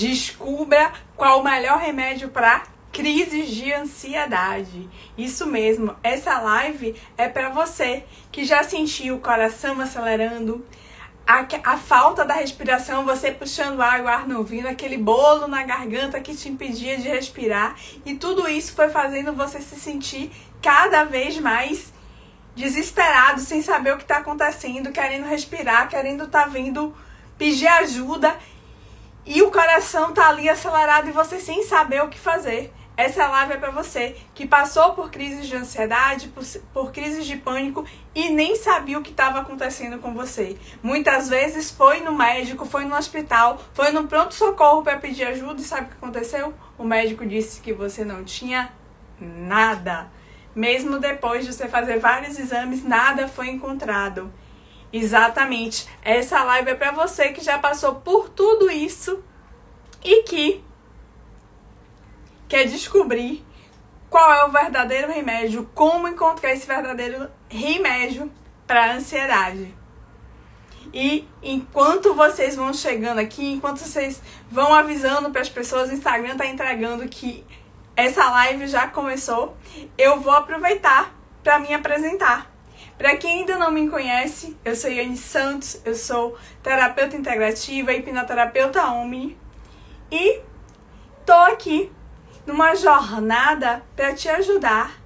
Descubra qual o melhor remédio para crises de ansiedade. Isso mesmo, essa live é para você que já sentiu o coração acelerando, a falta da respiração, você puxando água, ar não vindo, aquele bolo na garganta que te impedia de respirar, e tudo isso foi fazendo você se sentir cada vez mais desesperado, sem saber o que está acontecendo, querendo respirar, querendo vindo pedir ajuda, e o coração tá ali acelerado e você sem saber o que fazer. Essa live é para você que passou por crises de ansiedade, por crises de pânico e nem sabia o que estava acontecendo com você. Muitas vezes foi no médico, foi no hospital, foi no pronto-socorro para pedir ajuda e sabe o que aconteceu? O médico disse que você não tinha nada. Mesmo depois de você fazer vários exames, nada foi encontrado. Exatamente. Essa live é para você que já passou por tudo isso e que quer descobrir qual é o verdadeiro remédio, como encontrar esse verdadeiro remédio para a ansiedade. E enquanto vocês vão chegando aqui, enquanto vocês vão avisando para as pessoas, o Instagram está entregando que essa live já começou, eu vou aproveitar para me apresentar. Para quem ainda não me conhece, eu sou Yane Santos, eu sou terapeuta integrativa, hipnoterapeuta Omni e tô aqui numa jornada para te ajudar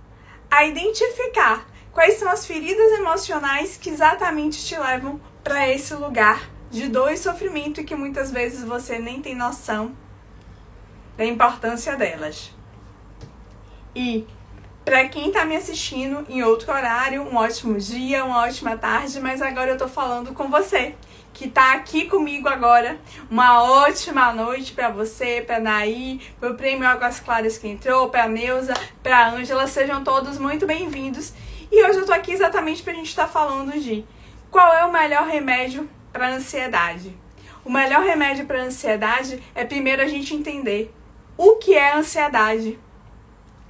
a identificar quais são as feridas emocionais que exatamente te levam para esse lugar de dor e sofrimento e que muitas vezes você nem tem noção da importância delas. E para quem está me assistindo em outro horário, um ótimo dia, uma ótima tarde, mas agora eu tô falando com você, que tá aqui comigo agora. Uma ótima noite para você, para Naí, para o Prêmio Águas Claras que entrou, para Neuza, para Ângela, sejam todos muito bem-vindos. E hoje eu tô aqui exatamente pra gente estar falando de qual é o melhor remédio para ansiedade. O melhor remédio para ansiedade é primeiro a gente entender o que é ansiedade.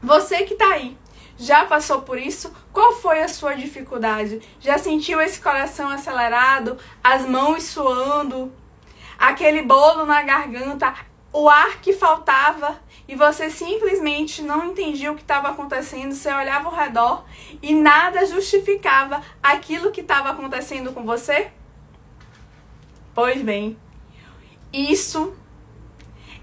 Você que tá aí, já passou por isso? Qual foi a sua dificuldade? Já sentiu esse coração acelerado, as mãos suando, aquele bolo na garganta, o ar que faltava e você simplesmente não entendia o que estava acontecendo? Você olhava ao redor e nada justificava aquilo que estava acontecendo com você? Pois bem, isso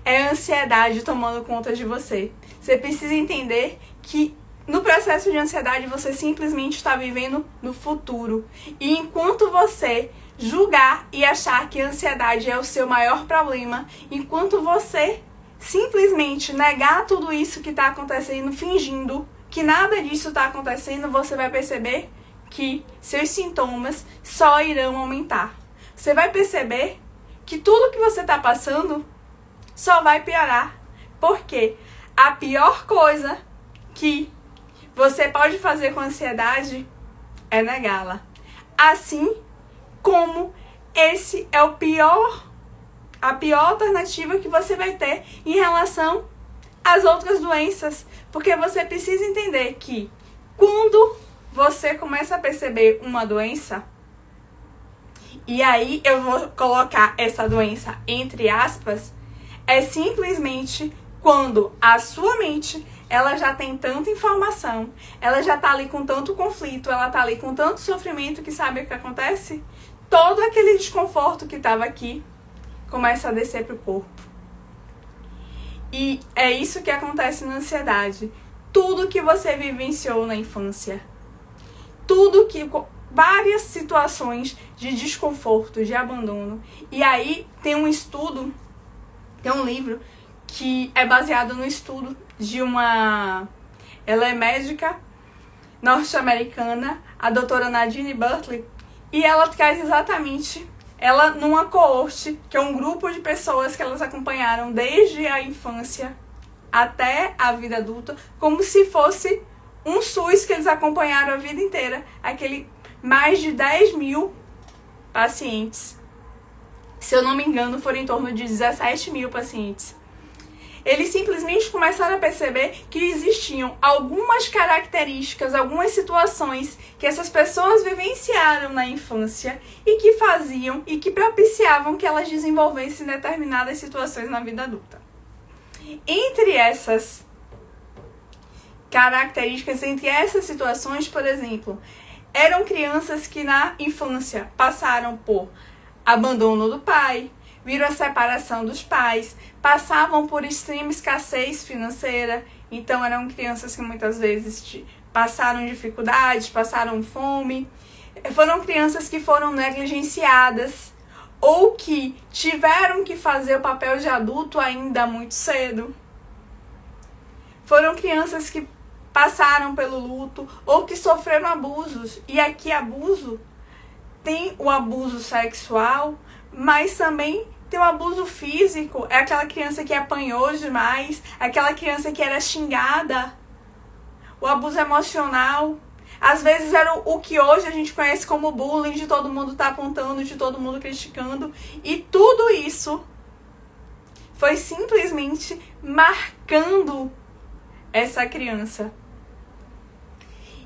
é ansiedade tomando conta de você. Você precisa entender que no processo de ansiedade você simplesmente está vivendo no futuro. E enquanto você julgar e achar que a ansiedade é o seu maior problema, enquanto você simplesmente negar tudo isso que está acontecendo, fingindo que nada disso está acontecendo, você vai perceber que seus sintomas só irão aumentar. Você vai perceber que tudo que você está passando só vai piorar. Porque a pior coisa que você pode fazer com a ansiedade é negá-la. Assim como esse é a pior alternativa que você vai ter em relação às outras doenças. Porque você precisa entender que quando você começa a perceber uma doença, e aí eu vou colocar essa doença entre aspas, é simplesmente quando a sua mente ela já tem tanta informação, ela já tá ali com tanto conflito, ela tá ali com tanto sofrimento que sabe o que acontece? Todo aquele desconforto que tava aqui começa a descer pro corpo. E é isso que acontece na ansiedade. Tudo que você vivenciou na infância, várias situações de desconforto, de abandono. E aí tem um estudo, tem um livro que é baseado no estudo de ela é médica norte-americana, a doutora Nadine Burtley, e ela traz exatamente, ela numa coorte, que é um grupo de pessoas que elas acompanharam desde a infância até a vida adulta, como se fosse um SUS que eles acompanharam a vida inteira, mais de 10 mil pacientes. Se eu não me engano, foram em torno de 17 mil pacientes. Eles simplesmente começaram a perceber que existiam algumas características, algumas situações que essas pessoas vivenciaram na infância e que faziam e que propiciavam que elas desenvolvessem determinadas situações na vida adulta. Entre essas características, entre essas situações, por exemplo, eram crianças que na infância passaram por abandono do pai, viram a separação dos pais, passavam por extrema escassez financeira, então eram crianças que muitas vezes passaram dificuldades, passaram fome, foram crianças que foram negligenciadas ou que tiveram que fazer o papel de adulto ainda muito cedo. Foram crianças que passaram pelo luto ou que sofreram abusos. E aqui abuso tem o abuso sexual, mas também tem o abuso físico. É aquela criança que apanhou demais, aquela criança que era xingada. O abuso emocional. Às vezes era o que hoje a gente conhece como bullying, de todo mundo tá apontando, de todo mundo criticando. E tudo isso foi simplesmente marcando essa criança.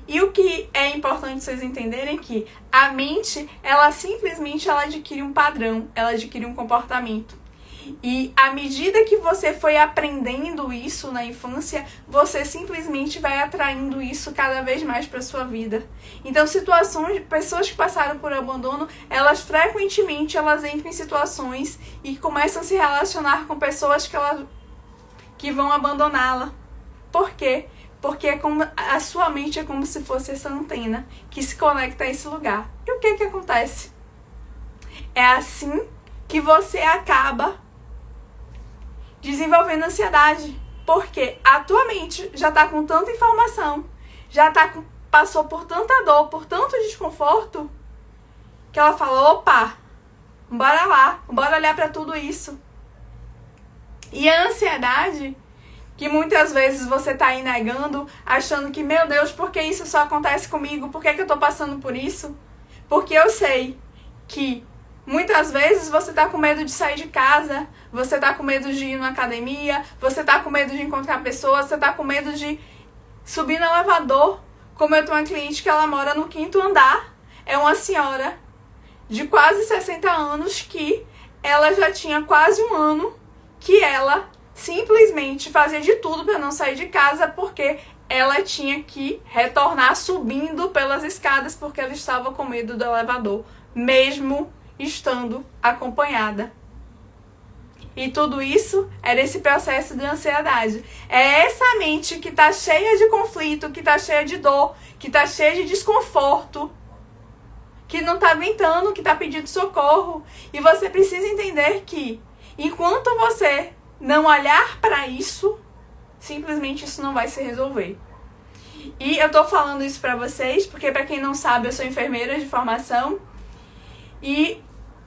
E o que é importante vocês entenderem é que a mente, ela simplesmente adquire um padrão, ela adquire um comportamento. E à medida que você foi aprendendo isso na infância, você simplesmente vai atraindo isso cada vez mais para sua vida. Então, pessoas que passaram por abandono, elas frequentemente entram em situações e começam a se relacionar com pessoas que vão abandoná-la. Por quê? Porque a sua mente é como se fosse essa antena que se conecta a esse lugar. E o que acontece? É assim que você acaba desenvolvendo ansiedade. Porque a tua mente já está com tanta informação, passou por tanta dor, por tanto desconforto, que ela fala, opa, bora lá, bora olhar para tudo isso. E a ansiedade, que muitas vezes você está aí negando, achando que, meu Deus, por que isso só acontece comigo? Por que eu estou passando por isso? Porque eu sei que muitas vezes você está com medo de sair de casa, você está com medo de ir na academia, você está com medo de encontrar pessoas, você está com medo de subir no elevador. Como eu tenho uma cliente que ela mora no 5º andar, é uma senhora de quase 60 anos que ela já tinha quase um ano que ela simplesmente fazia de tudo para não sair de casa, porque ela tinha que retornar subindo pelas escadas porque ela estava com medo do elevador, mesmo estando acompanhada. E tudo isso era esse processo de ansiedade. É essa mente que está cheia de conflito, que está cheia de dor, que está cheia de desconforto, que não está aguentando, que está pedindo socorro. E você precisa entender que enquanto você não olhar para isso, simplesmente isso não vai se resolver. E eu tô falando isso pra vocês, porque pra quem não sabe, eu sou enfermeira de formação. E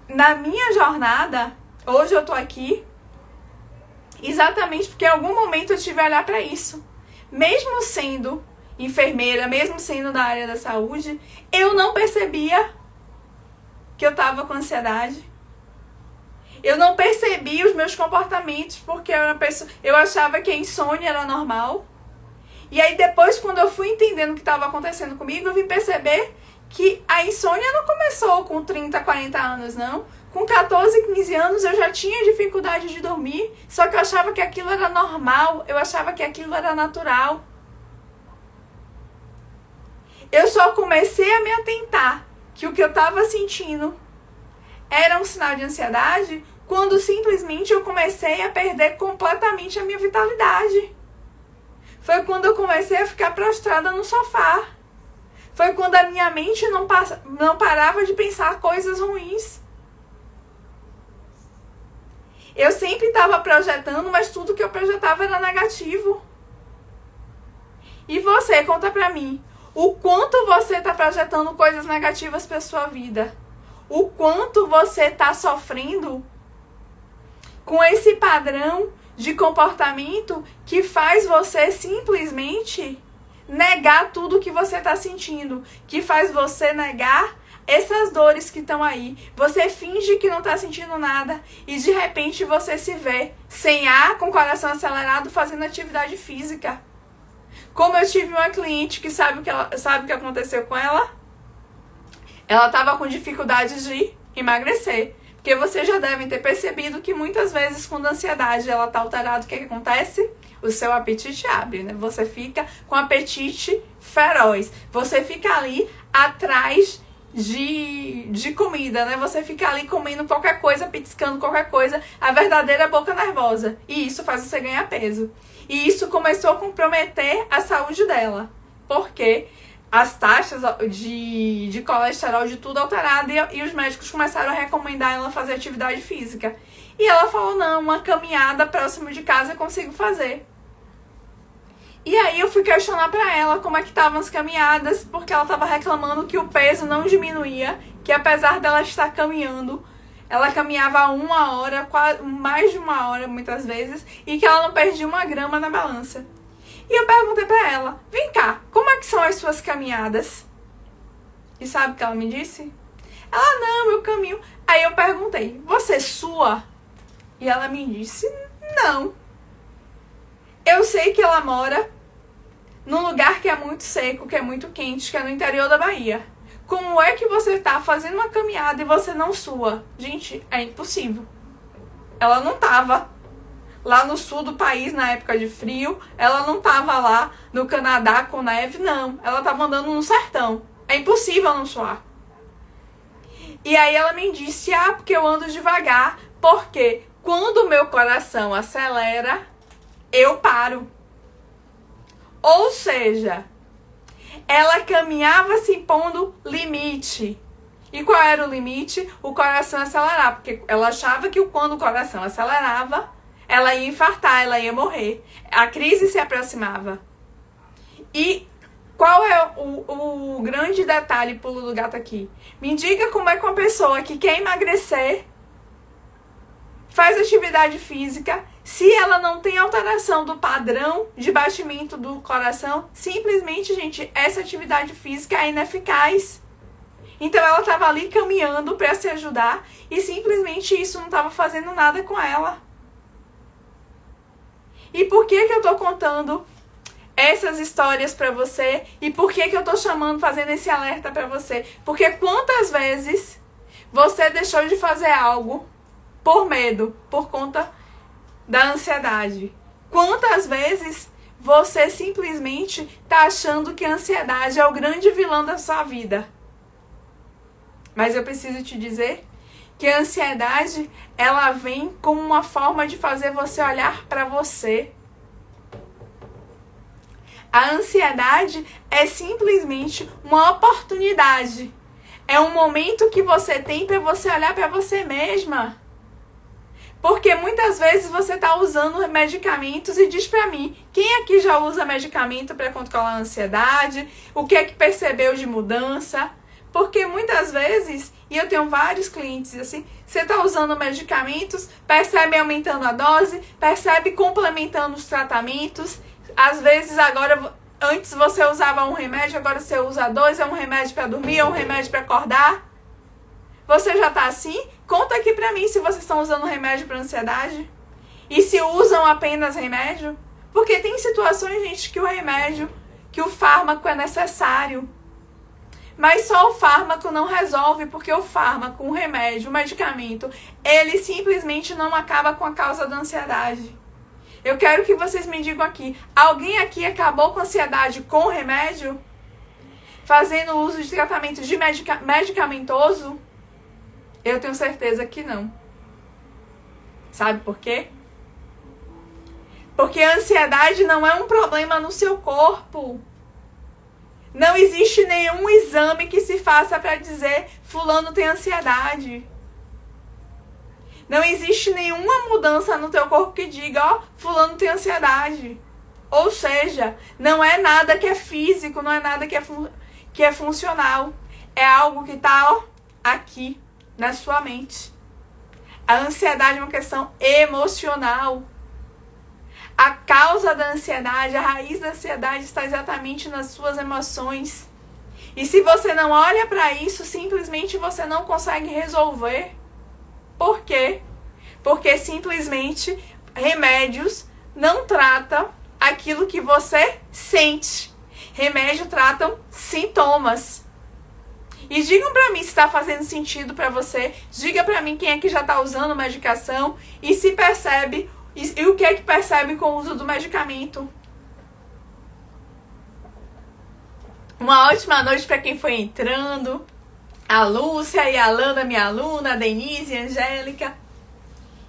na minha jornada, hoje eu tô aqui, exatamente porque em algum momento eu tive que olhar pra isso. Mesmo sendo enfermeira, mesmo sendo da área da saúde, eu não percebia que eu tava com ansiedade. Eu não percebi os meus comportamentos porque eu achava que a insônia era normal. E aí depois, quando eu fui entendendo o que estava acontecendo comigo, eu vim perceber que a insônia não começou com 30, 40 anos, não. Com 14, 15 anos eu já tinha dificuldade de dormir, só que eu achava que aquilo era normal, eu achava que aquilo era natural. Eu só comecei a me atentar que o que eu estava sentindo era um sinal de ansiedade quando simplesmente eu comecei a perder completamente a minha vitalidade. Foi quando eu comecei a ficar prostrada no sofá. Foi quando a minha mente não parava de pensar coisas ruins. Eu sempre estava projetando, mas tudo que eu projetava era negativo. E você, conta pra mim, o quanto você está projetando coisas negativas para sua vida? O quanto você está sofrendo com esse padrão de comportamento que faz você simplesmente negar tudo que você está sentindo, que faz você negar essas dores que estão aí. Você finge que não tá sentindo nada e de repente você se vê sem ar, com o coração acelerado, fazendo atividade física. Como eu tive uma cliente que sabe o que aconteceu com ela? Ela estava com dificuldade de emagrecer. Porque vocês já devem ter percebido que muitas vezes quando a ansiedade ela tá alterada, o que acontece? O seu apetite abre, né? Você fica com apetite feroz. Você fica ali atrás de comida, né? Você fica ali comendo qualquer coisa, petiscando qualquer coisa, a verdadeira boca nervosa. E isso faz você ganhar peso. E isso começou a comprometer a saúde dela. Porque as taxas de colesterol, de tudo alterado, e os médicos começaram a recomendar ela fazer atividade física. E ela falou, não, uma caminhada próximo de casa eu consigo fazer. E aí eu fui questionar pra ela como é que estavam as caminhadas, porque ela estava reclamando que o peso não diminuía, que apesar dela estar caminhando, ela caminhava 1 hora, mais de 1 hora muitas vezes, e que ela não perdia 1 grama na balança. E eu perguntei pra ela, vem cá, como é que são as suas caminhadas? E sabe o que ela me disse? Ela, não, eu caminho. Aí eu perguntei, você sua? E ela me disse, não. Eu sei que ela mora num lugar que é muito seco, que é muito quente, que é no interior da Bahia. Como é que você tá fazendo uma caminhada e você não sua? Gente, é impossível. Ela não tava lá no sul do país na época de frio, ela não tava lá no Canadá com neve, não. Ela tava andando no sertão. É impossível não suar. E aí ela me disse, porque eu ando devagar, porque quando o meu coração acelera, eu paro. Ou seja, ela caminhava se impondo limite. E qual era o limite? O coração acelerar, porque ela achava que quando o coração acelerava, ela ia infartar, ela ia morrer. A crise se aproximava. E qual é o grande detalhe, pulo do gato aqui? Me diga como é que uma pessoa que quer emagrecer faz atividade física, se ela não tem alteração do padrão de batimento do coração, simplesmente, gente, essa atividade física é ineficaz. Então ela estava ali caminhando para se ajudar e simplesmente isso não estava fazendo nada com ela. E por que eu tô contando essas histórias pra você? E por que eu tô fazendo esse alerta pra você? Porque quantas vezes você deixou de fazer algo por medo, por conta da ansiedade? Quantas vezes você simplesmente tá achando que a ansiedade é o grande vilão da sua vida? Mas eu preciso te dizer que a ansiedade, ela vem como uma forma de fazer você olhar para você. A ansiedade é simplesmente uma oportunidade. É um momento que você tem para você olhar para você mesma. Porque muitas vezes você está usando medicamentos e diz para mim, quem aqui já usa medicamento para controlar a ansiedade? O que é que percebeu de mudança? Porque muitas vezes, e eu tenho vários clientes assim, você está usando medicamentos, percebe aumentando a dose, percebe complementando os tratamentos. Às vezes agora, antes você usava um remédio, agora você usa 2, é um remédio para dormir, é um remédio para acordar. Você já está assim? Conta aqui pra mim se vocês estão usando remédio para ansiedade. E se usam apenas remédio. Porque tem situações, gente, que o remédio, que o fármaco é necessário. Mas só o fármaco não resolve, porque o fármaco, o remédio, o medicamento, ele simplesmente não acaba com a causa da ansiedade. Eu quero que vocês me digam aqui, alguém aqui acabou com a ansiedade com remédio? Fazendo uso de tratamento de medicamentoso? Eu tenho certeza que não. Sabe por quê? Porque a ansiedade não é um problema no seu corpo. Não existe nenhum exame que se faça para dizer fulano tem ansiedade. Não existe nenhuma mudança no teu corpo que diga, fulano tem ansiedade. Ou seja, não é nada que é físico, não é nada que é funcional. É algo que está aqui, na sua mente. A ansiedade é uma questão emocional. A causa da ansiedade, a raiz da ansiedade está exatamente nas suas emoções. E se você não olha para isso, simplesmente você não consegue resolver. Por quê? Porque simplesmente remédios não tratam aquilo que você sente. Remédio tratam sintomas. E digam pra mim se está fazendo sentido pra você. Diga pra mim quem é que já tá usando medicação e se percebe e o que é que percebe com o uso do medicamento. Uma ótima noite para quem foi entrando. A Lúcia e a Alana, minha aluna, a Denise, a Angélica.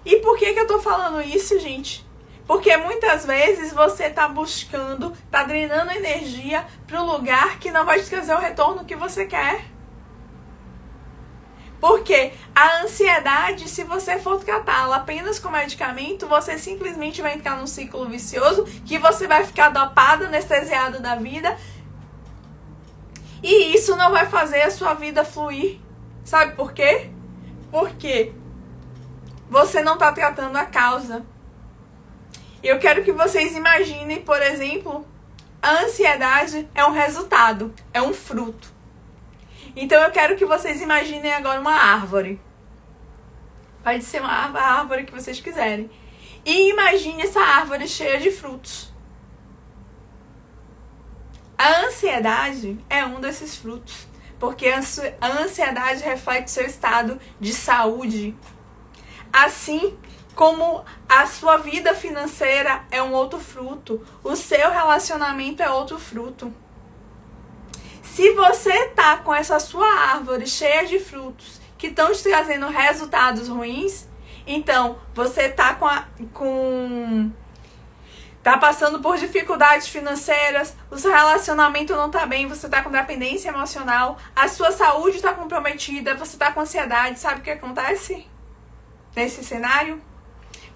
E por que eu tô falando isso, gente? Porque muitas vezes você tá buscando, tá drenando energia pro lugar que não vai te trazer o retorno que você quer. Porque a ansiedade, se você for tratá-la apenas com medicamento, você simplesmente vai entrar num ciclo vicioso que você vai ficar dopado, anestesiado da vida. E isso não vai fazer a sua vida fluir. Sabe por quê? Porque você não está tratando a causa. Eu quero que vocês imaginem, por exemplo, a ansiedade é um resultado, é um fruto. Então eu quero que vocês imaginem agora uma árvore. Pode ser uma árvore que vocês quiserem. E imagine essa árvore cheia de frutos. A ansiedade é um desses frutos. Porque a ansiedade reflete seu estado de saúde. Assim como a sua vida financeira é um outro fruto. O seu relacionamento é outro fruto. Se você tá com essa sua árvore cheia de frutos que estão te trazendo resultados ruins, então você tá tá passando por dificuldades financeiras, o seu relacionamento não tá bem, você tá com dependência emocional, a sua saúde tá comprometida, você tá com ansiedade, sabe o que acontece nesse cenário?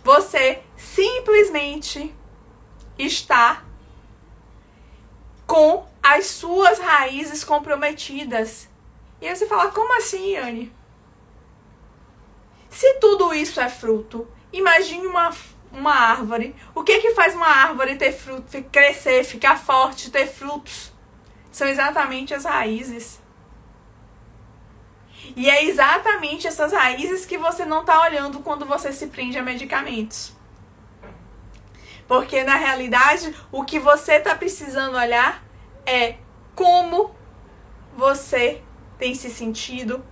Você simplesmente está com as suas raízes comprometidas. E aí você fala, como assim, Anne? Se tudo isso é fruto, imagine uma árvore. O que faz uma árvore ter fruto, crescer, ficar forte, ter frutos? São exatamente as raízes. E é exatamente essas raízes que você não está olhando quando você se prende a medicamentos. Porque, na realidade, o que você está precisando olhar é como você tem se sentido,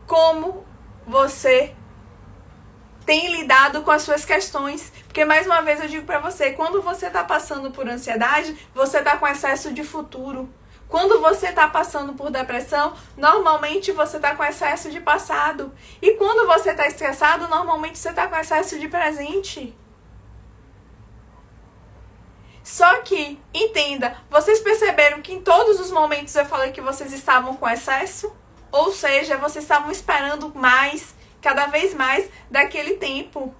como você tem lidado com as suas questões. Porque, mais uma vez, eu digo pra você, quando você tá passando por ansiedade, você tá com excesso de futuro. Quando você tá passando por depressão, normalmente você tá com excesso de passado. E quando você tá estressado, normalmente você tá com excesso de presente. Só que, entenda, vocês perceberam que em todos os momentos eu falei que vocês estavam com excesso? Ou seja, vocês estavam esperando mais, cada vez mais, daquele tempo.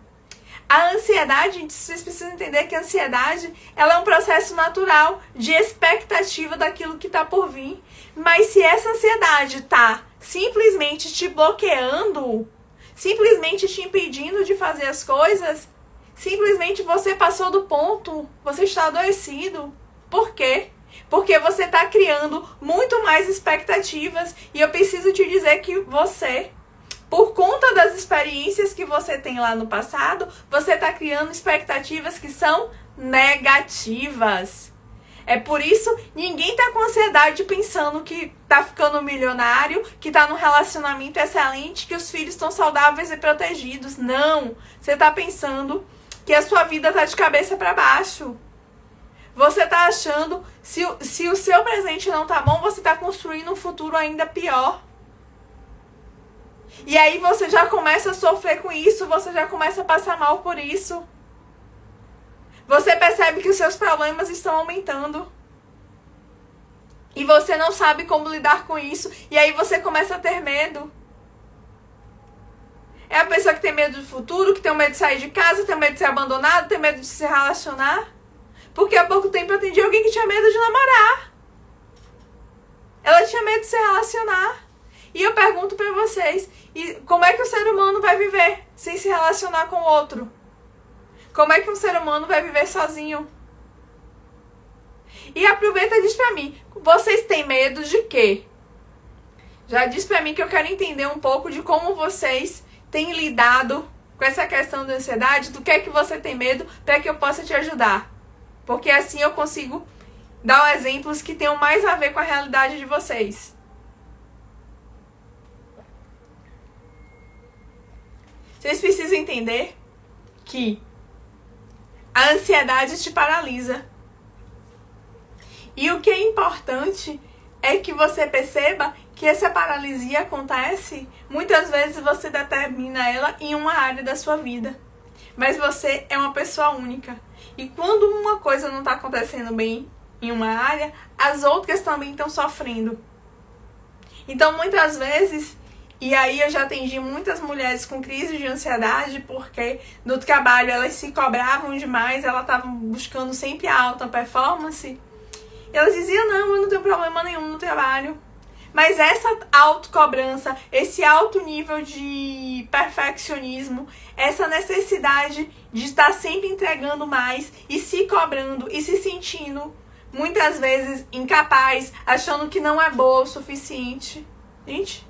A ansiedade, vocês precisam entender que a ansiedade, ela é um processo natural de expectativa daquilo que está por vir. Mas se essa ansiedade está simplesmente te bloqueando, simplesmente te impedindo de fazer as coisas, simplesmente você passou do ponto, você está adoecido. Por quê? Porque você está criando muito mais expectativas e eu preciso te dizer que você, por conta das experiências que você tem lá no passado, você está criando expectativas que são negativas. É por isso, ninguém está com ansiedade pensando que está ficando milionário, que está num relacionamento excelente, que os filhos estão saudáveis e protegidos. Não! Você está pensando que a sua vida está de cabeça para baixo. Você está achando, se o seu presente não tá bom, você está construindo um futuro ainda pior. E aí você já começa a sofrer com isso, você já começa a passar mal por isso. Você percebe que os seus problemas estão aumentando. E você não sabe como lidar com isso. E aí você começa a ter medo. É a pessoa que tem medo do futuro, que tem medo de sair de casa, tem medo de ser abandonado, tem medo de se relacionar. Porque há pouco tempo eu atendi alguém que tinha medo de namorar. Ela tinha medo de se relacionar. E eu pergunto pra vocês, e como é que o ser humano vai viver sem se relacionar com o outro? Como é que um ser humano vai viver sozinho? E aproveita e diz pra mim, vocês têm medo de quê? Já diz pra mim que eu quero entender um pouco de como vocês têm lidado com essa questão da ansiedade, do que é que você tem medo, para que eu possa te ajudar. Porque assim eu consigo dar exemplos que tenham mais a ver com a realidade de vocês. Vocês precisam entender que a ansiedade te paralisa. E o que é importante é que você perceba que essa paralisia acontece, muitas vezes você determina ela em uma área da sua vida. Mas você é uma pessoa única. E quando uma coisa não está acontecendo bem em uma área, as outras também estão sofrendo. Então, muitas vezes, e aí eu já atendi muitas mulheres com crise de ansiedade, porque no trabalho elas se cobravam demais, elas estavam buscando sempre a alta performance. E elas diziam, não, eu não tenho problema nenhum no trabalho. Mas essa autocobrança, esse alto nível de perfeccionismo, essa necessidade de estar sempre entregando mais e se cobrando e se sentindo muitas vezes incapaz, achando que não é boa o suficiente. Gente,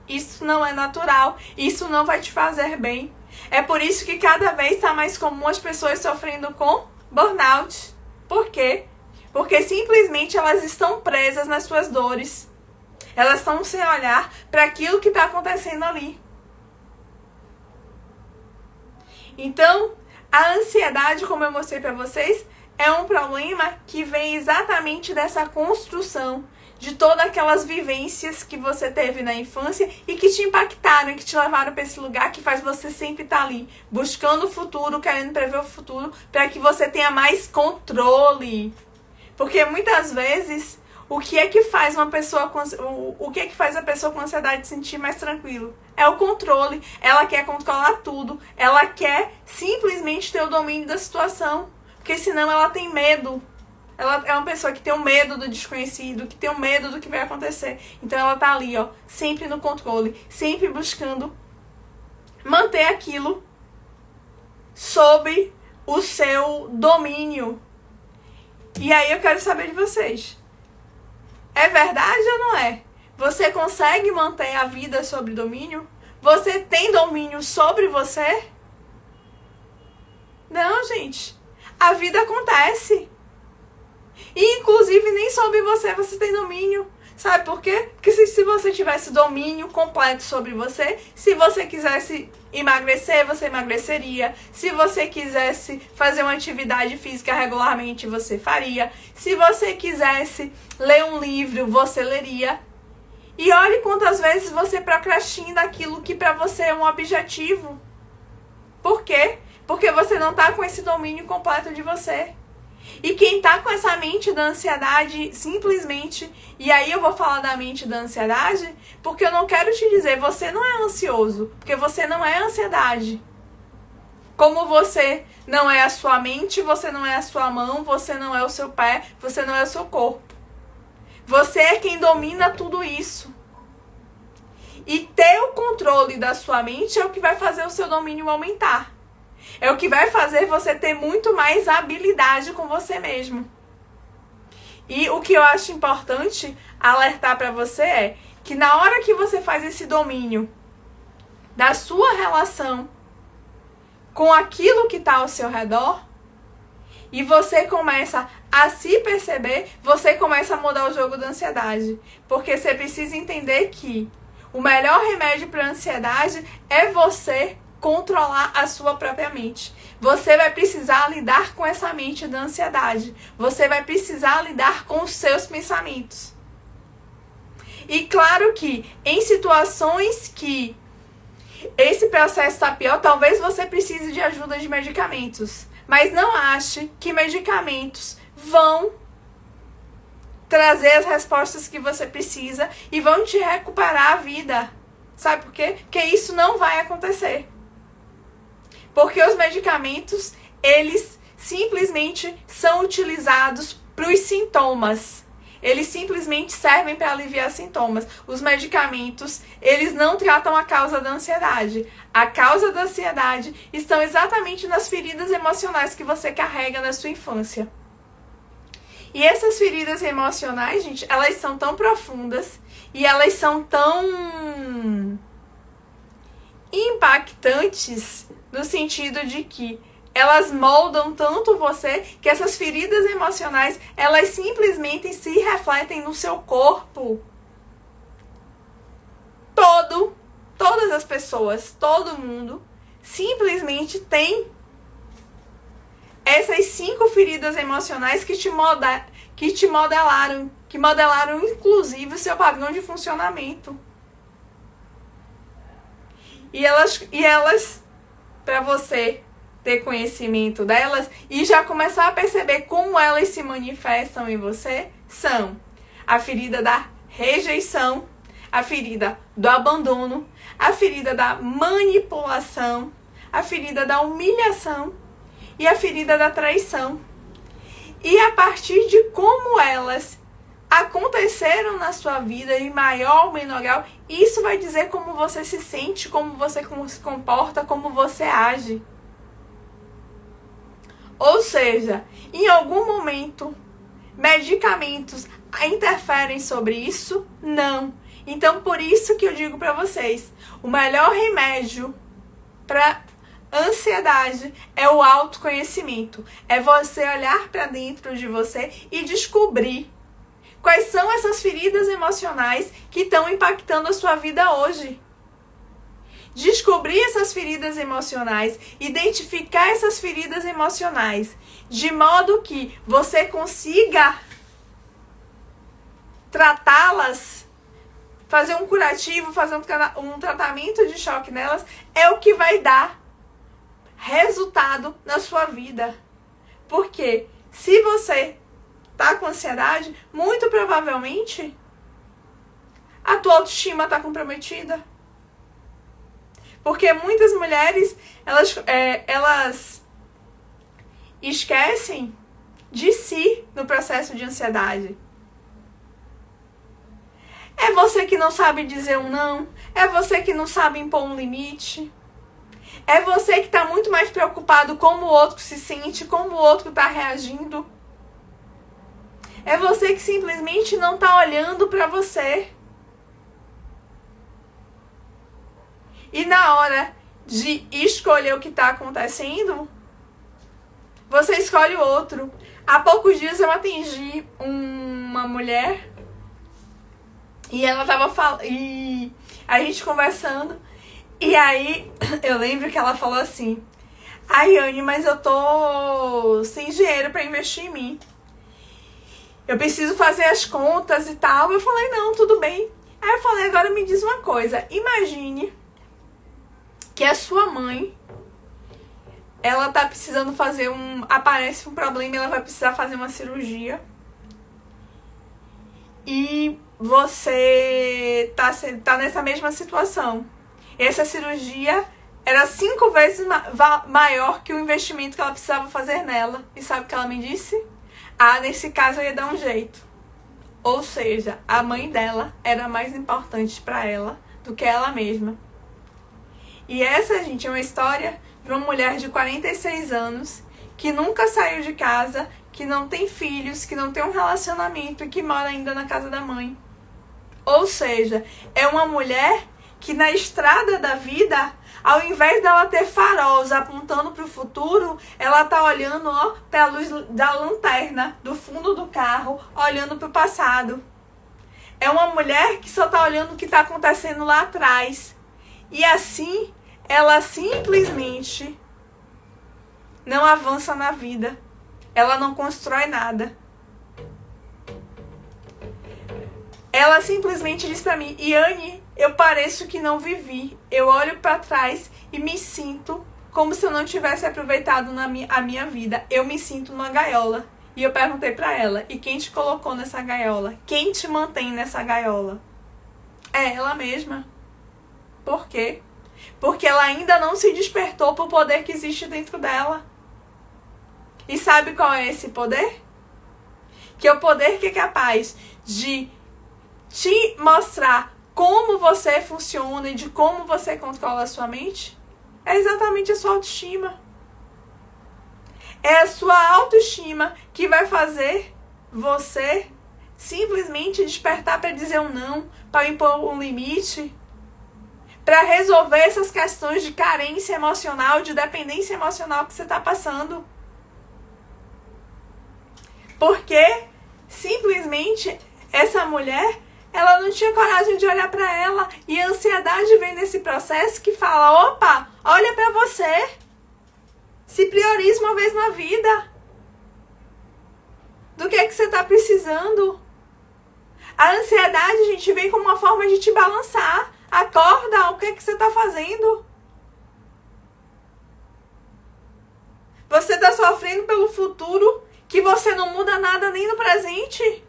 isso não é natural, isso não vai te fazer bem. É por isso que cada vez está mais comum as pessoas sofrendo com burnout. Por quê? Porque simplesmente elas estão presas nas suas dores. Elas estão sem olhar para aquilo que está acontecendo ali. Então, a ansiedade, como eu mostrei para vocês, é um problema que vem exatamente dessa construção de todas aquelas vivências que você teve na infância e que te impactaram, que te levaram para esse lugar que faz você sempre estar ali, buscando o futuro, querendo prever o futuro, para que você tenha mais controle. Porque muitas vezes, o que é que faz uma pessoa o que é que faz a pessoa com ansiedade se sentir mais tranquilo? É o controle. Ela quer controlar tudo. Ela quer simplesmente ter o domínio da situação. Porque senão ela tem medo. Ela é uma pessoa que tem o medo do desconhecido, que tem o medo do que vai acontecer. Então ela tá ali, ó, sempre no controle, sempre buscando manter aquilo sob o seu domínio. E aí eu quero saber de vocês. É verdade ou não é? Você consegue manter a vida sob domínio? Você tem domínio sobre você? Não, gente. A vida acontece. E, inclusive, nem sobre você tem domínio. Sabe por quê? Porque se você tivesse domínio completo sobre você, se você quisesse emagrecer, você emagreceria. Se você quisesse fazer uma atividade física regularmente, você faria. Se você quisesse ler um livro, você leria. E olhe quantas vezes você procrastina aquilo que para você é um objetivo. Por quê? Porque você não está com esse domínio completo de você. E quem tá com essa mente da ansiedade, simplesmente, e aí eu vou falar da mente da ansiedade, porque eu não quero te dizer, você não é ansioso, porque você não é ansiedade. Como você não é a sua mente, você não é a sua mão, você não é o seu pé, você não é o seu corpo. Você é quem domina tudo isso. E ter o controle da sua mente é o que vai fazer o seu domínio aumentar. É o que vai fazer você ter muito mais habilidade com você mesmo. E o que eu acho importante alertar para você é que na hora que você faz esse domínio da sua relação com aquilo que está ao seu redor, e você começa a se perceber, você começa a mudar o jogo da ansiedade. Porque você precisa entender que o melhor remédio para a ansiedade é você controlar a sua própria mente. Você vai precisar lidar com essa mente da ansiedade. Você vai precisar lidar com os seus pensamentos. E claro que em situações que esse processo está pior, talvez você precise de ajuda de medicamentos. Mas não ache que medicamentos vão trazer as respostas que você precisa e vão te recuperar a vida. Sabe por quê? Porque isso não vai acontecer. Porque os medicamentos, eles simplesmente são utilizados para os sintomas. Eles simplesmente servem para aliviar sintomas. Os medicamentos, eles não tratam a causa da ansiedade. A causa da ansiedade estão exatamente nas feridas emocionais que você carrega na sua infância. E essas feridas emocionais, gente, elas são tão profundas e elas são tão impactantes no sentido de que elas moldam tanto você que essas feridas emocionais, elas simplesmente se refletem no seu corpo. Todas as pessoas, todo mundo, simplesmente tem essas 5 feridas emocionais que te modelaram, que modelaram inclusive o seu padrão de funcionamento. E elas, para você ter conhecimento delas e já começar a perceber como elas se manifestam em você, são a ferida da rejeição, a ferida do abandono, a ferida da manipulação, a ferida da humilhação e a ferida da traição. E a partir de como elas aconteceram na sua vida, em maior ou menor grau, isso vai dizer como você se sente, como você se comporta, como você age. Ou seja, em algum momento, medicamentos interferem sobre isso? Não. Então, por isso que eu digo para vocês, o melhor remédio para ansiedade é o autoconhecimento. É você olhar para dentro de você e descobrir quais são essas feridas emocionais que estão impactando a sua vida hoje. Descobrir essas feridas emocionais, identificar essas feridas emocionais, de modo que você consiga tratá-las, fazer um curativo, fazer um tratamento de choque nelas, é o que vai dar resultado na sua vida. Porque se você tá com ansiedade, muito provavelmente a tua autoestima tá comprometida. Porque muitas mulheres, elas esquecem de si no processo de ansiedade. É você que não sabe dizer um não. É você que não sabe impor um limite. É você que está muito mais preocupado como o outro se sente, como o outro está reagindo. É você que simplesmente não está olhando para você. E na hora de escolher o que está acontecendo, você escolhe o outro. Há poucos dias eu atendi uma mulher e ela tava e a gente conversando. E aí eu lembro que ela falou assim: ai, Anne, mas eu tô sem dinheiro para investir em mim. Eu preciso fazer as contas e tal. Eu falei, não, tudo bem. Aí eu falei, agora me diz uma coisa. Imagine que a sua mãe, ela tá precisando fazer aparece um problema e ela vai precisar fazer uma cirurgia. E você tá nessa mesma situação. Essa cirurgia era 5 vezes maior que o investimento que ela precisava fazer nela. E sabe o que ela me disse? Ah, nesse caso eu ia dar um jeito. Ou seja, a mãe dela era mais importante para ela do que ela mesma. E essa, gente, é uma história de uma mulher de 46 anos que nunca saiu de casa, que não tem filhos, que não tem um relacionamento e que mora ainda na casa da mãe. Ou seja, é uma mulher que na estrada da vida, ao invés dela ter faróis apontando para o futuro, ela tá olhando para a luz da lanterna do fundo do carro, olhando para o passado. É uma mulher que só tá olhando o que está acontecendo lá atrás. E assim, ela simplesmente não avança na vida. Ela não constrói nada. Ela simplesmente diz pra mim, Iane, eu pareço que não vivi. Eu olho pra trás e me sinto como se eu não tivesse aproveitado a minha vida. Eu me sinto numa gaiola. E eu perguntei pra ela, e quem te colocou nessa gaiola? Quem te mantém nessa gaiola? É ela mesma. Por quê? Porque ela ainda não se despertou pro poder que existe dentro dela. E sabe qual é esse poder? Que é o poder que é capaz de te mostrar como você funciona e de como você controla a sua mente. É exatamente a sua autoestima. É a sua autoestima que vai fazer você simplesmente despertar para dizer um não, para impor um limite, para resolver essas questões de carência emocional, de dependência emocional que você está passando. Porque simplesmente essa mulher, ela não tinha coragem de olhar para ela. E a ansiedade vem nesse processo que fala, opa, olha para você. Se prioriza uma vez na vida. Do que é que você está precisando? A ansiedade, gente, vem como uma forma de te balançar. Acorda, o que é que você está fazendo? Você está sofrendo pelo futuro que você não muda nada nem no presente.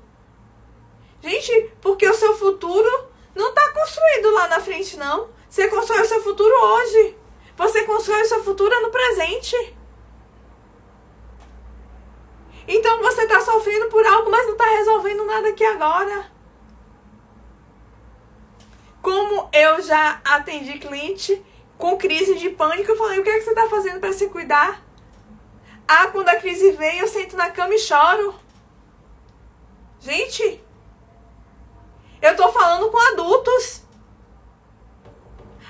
Gente, porque o seu futuro não está construído lá na frente, não. Você constrói o seu futuro hoje. Você constrói o seu futuro no presente. Então você está sofrendo por algo, mas não está resolvendo nada aqui agora. Como eu já atendi cliente com crise de pânico, eu falei, o que é que você está fazendo para se cuidar? Ah, quando a crise vem, eu sento na cama e choro. Gente, eu tô falando com adultos.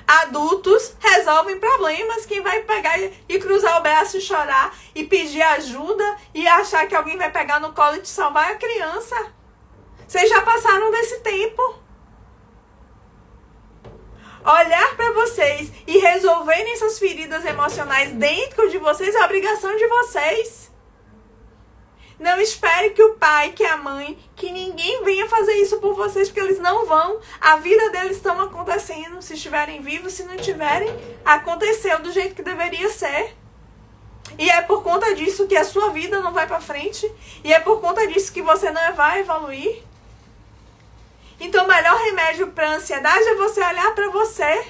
Adultos resolvem problemas. Quem vai pegar e cruzar o braço e chorar e pedir ajuda e achar que alguém vai pegar no colo e te salvar é a criança. Vocês já passaram desse tempo. Olhar para vocês e resolverem essas feridas emocionais dentro de vocês é obrigação de vocês. Não espere que o pai, que a mãe, que ninguém venha fazer isso por vocês, porque eles não vão. A vida deles estão acontecendo, se estiverem vivos, se não estiverem, aconteceu do jeito que deveria ser. E é por conta disso que a sua vida não vai para frente. E é por conta disso que você não vai evoluir. Então o melhor remédio para a ansiedade é você olhar para você.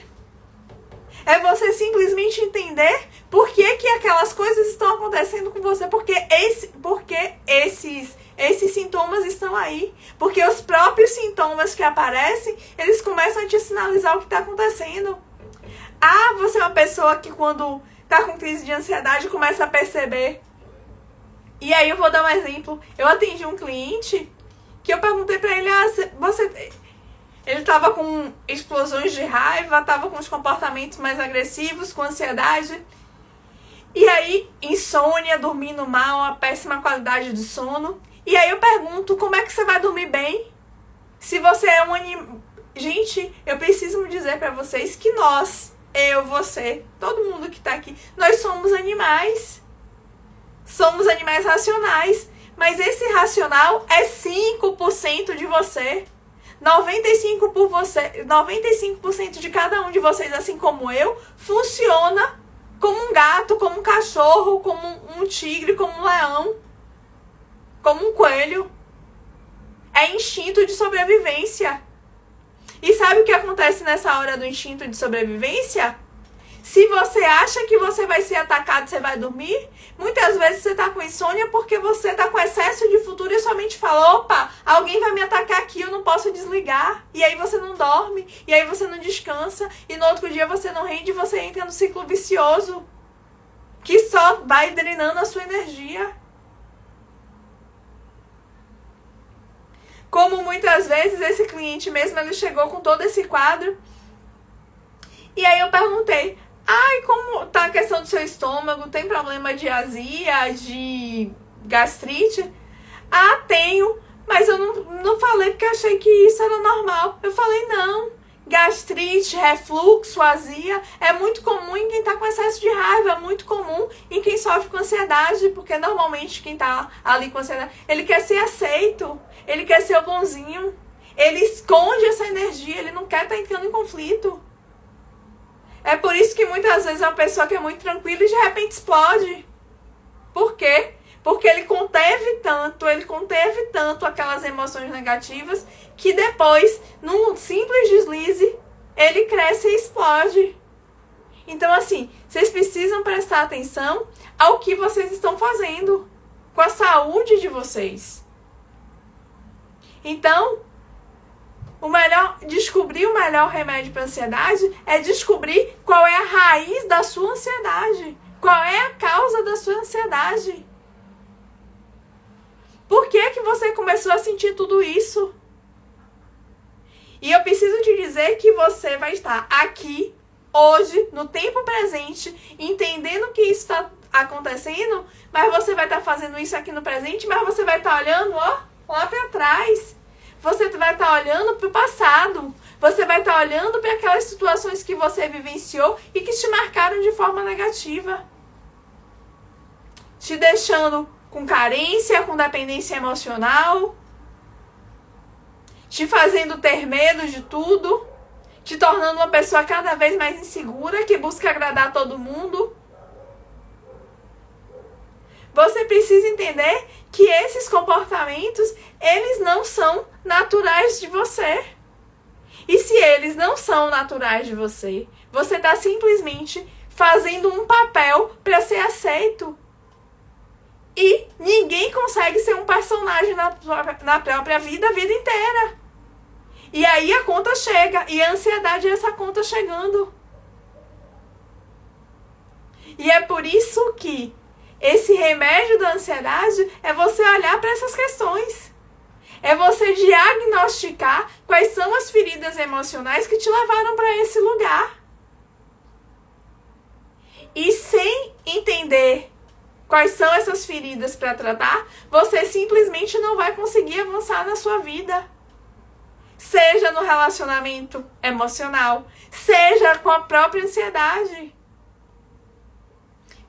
É você simplesmente entender por que aquelas coisas estão acontecendo com você. Porque esses sintomas estão aí. Porque os próprios sintomas que aparecem, eles começam a te sinalizar o que está acontecendo. Ah, você é uma pessoa que quando está com crise de ansiedade começa a perceber. E aí eu vou dar um exemplo. Eu atendi um cliente que eu perguntei para ele, ele estava com explosões de raiva, estava com os comportamentos mais agressivos, com ansiedade. E aí, insônia, dormindo mal, uma péssima qualidade de sono. E aí eu pergunto, como é que você vai dormir bem? Se você é um animal... Gente, eu preciso dizer para vocês que nós, eu, você, todo mundo que tá aqui, nós somos animais. Somos animais racionais. Mas esse racional é 5% de você. 95% de cada um de vocês, assim como eu, funciona como um gato, como um cachorro, como um tigre, como um leão, como um coelho. É instinto de sobrevivência. E sabe o que acontece nessa hora do instinto de sobrevivência? Se você acha que você vai ser atacado, você vai dormir, muitas vezes você está com insônia porque você está com excesso de futuro e sua mente fala, opa, alguém vai me atacar aqui, eu não posso desligar. E aí você não dorme, e aí você não descansa, e no outro dia você não rende e você entra no ciclo vicioso, que só vai drenando a sua energia. Como muitas vezes esse cliente mesmo, ele chegou com todo esse quadro, e aí eu perguntei, ai, como tá a questão do seu estômago? Tem problema de azia, de gastrite? Ah, tenho, mas eu não falei porque achei que isso era normal. Eu falei, não, gastrite, refluxo, azia, é muito comum em quem tá com excesso de raiva, é muito comum em quem sofre com ansiedade, porque normalmente quem tá ali com ansiedade, ele quer ser aceito, ele quer ser o bonzinho, ele esconde essa energia, ele não quer estar entrando em conflito. É por isso que muitas vezes é uma pessoa que é muito tranquila e de repente explode. Por quê? Porque ele conteve tanto aquelas emoções negativas que depois, num simples deslize, ele cresce e explode. Então, assim, vocês precisam prestar atenção ao que vocês estão fazendo com a saúde de vocês. Então, descobrir o melhor remédio para a ansiedade é descobrir qual é a raiz da sua ansiedade. Qual é a causa da sua ansiedade. Por que que você começou a sentir tudo isso? E eu preciso te dizer que você vai estar aqui, hoje, no tempo presente, entendendo que isso está acontecendo, mas você vai estar fazendo isso aqui no presente, mas você vai estar olhando, ó, lá para trás. Você vai estar olhando para o passado. Você vai estar olhando para aquelas situações que você vivenciou e que te marcaram de forma negativa. Te deixando com carência, com dependência emocional, te fazendo ter medo de tudo, te tornando uma pessoa cada vez mais insegura, que busca agradar todo mundo. Você precisa entender que esses comportamentos, eles não são naturais de você. E se eles não são naturais de você, você está simplesmente fazendo um papel para ser aceito. E ninguém consegue ser um personagem na própria vida a vida inteira. E aí a conta chega, e a ansiedade é essa conta chegando. E é por isso que esse remédio da ansiedade é você olhar para essas questões. É você diagnosticar quais são as feridas emocionais que te levaram para esse lugar. E sem entender quais são essas feridas para tratar, você simplesmente não vai conseguir avançar na sua vida. Seja no relacionamento emocional, seja com a própria ansiedade.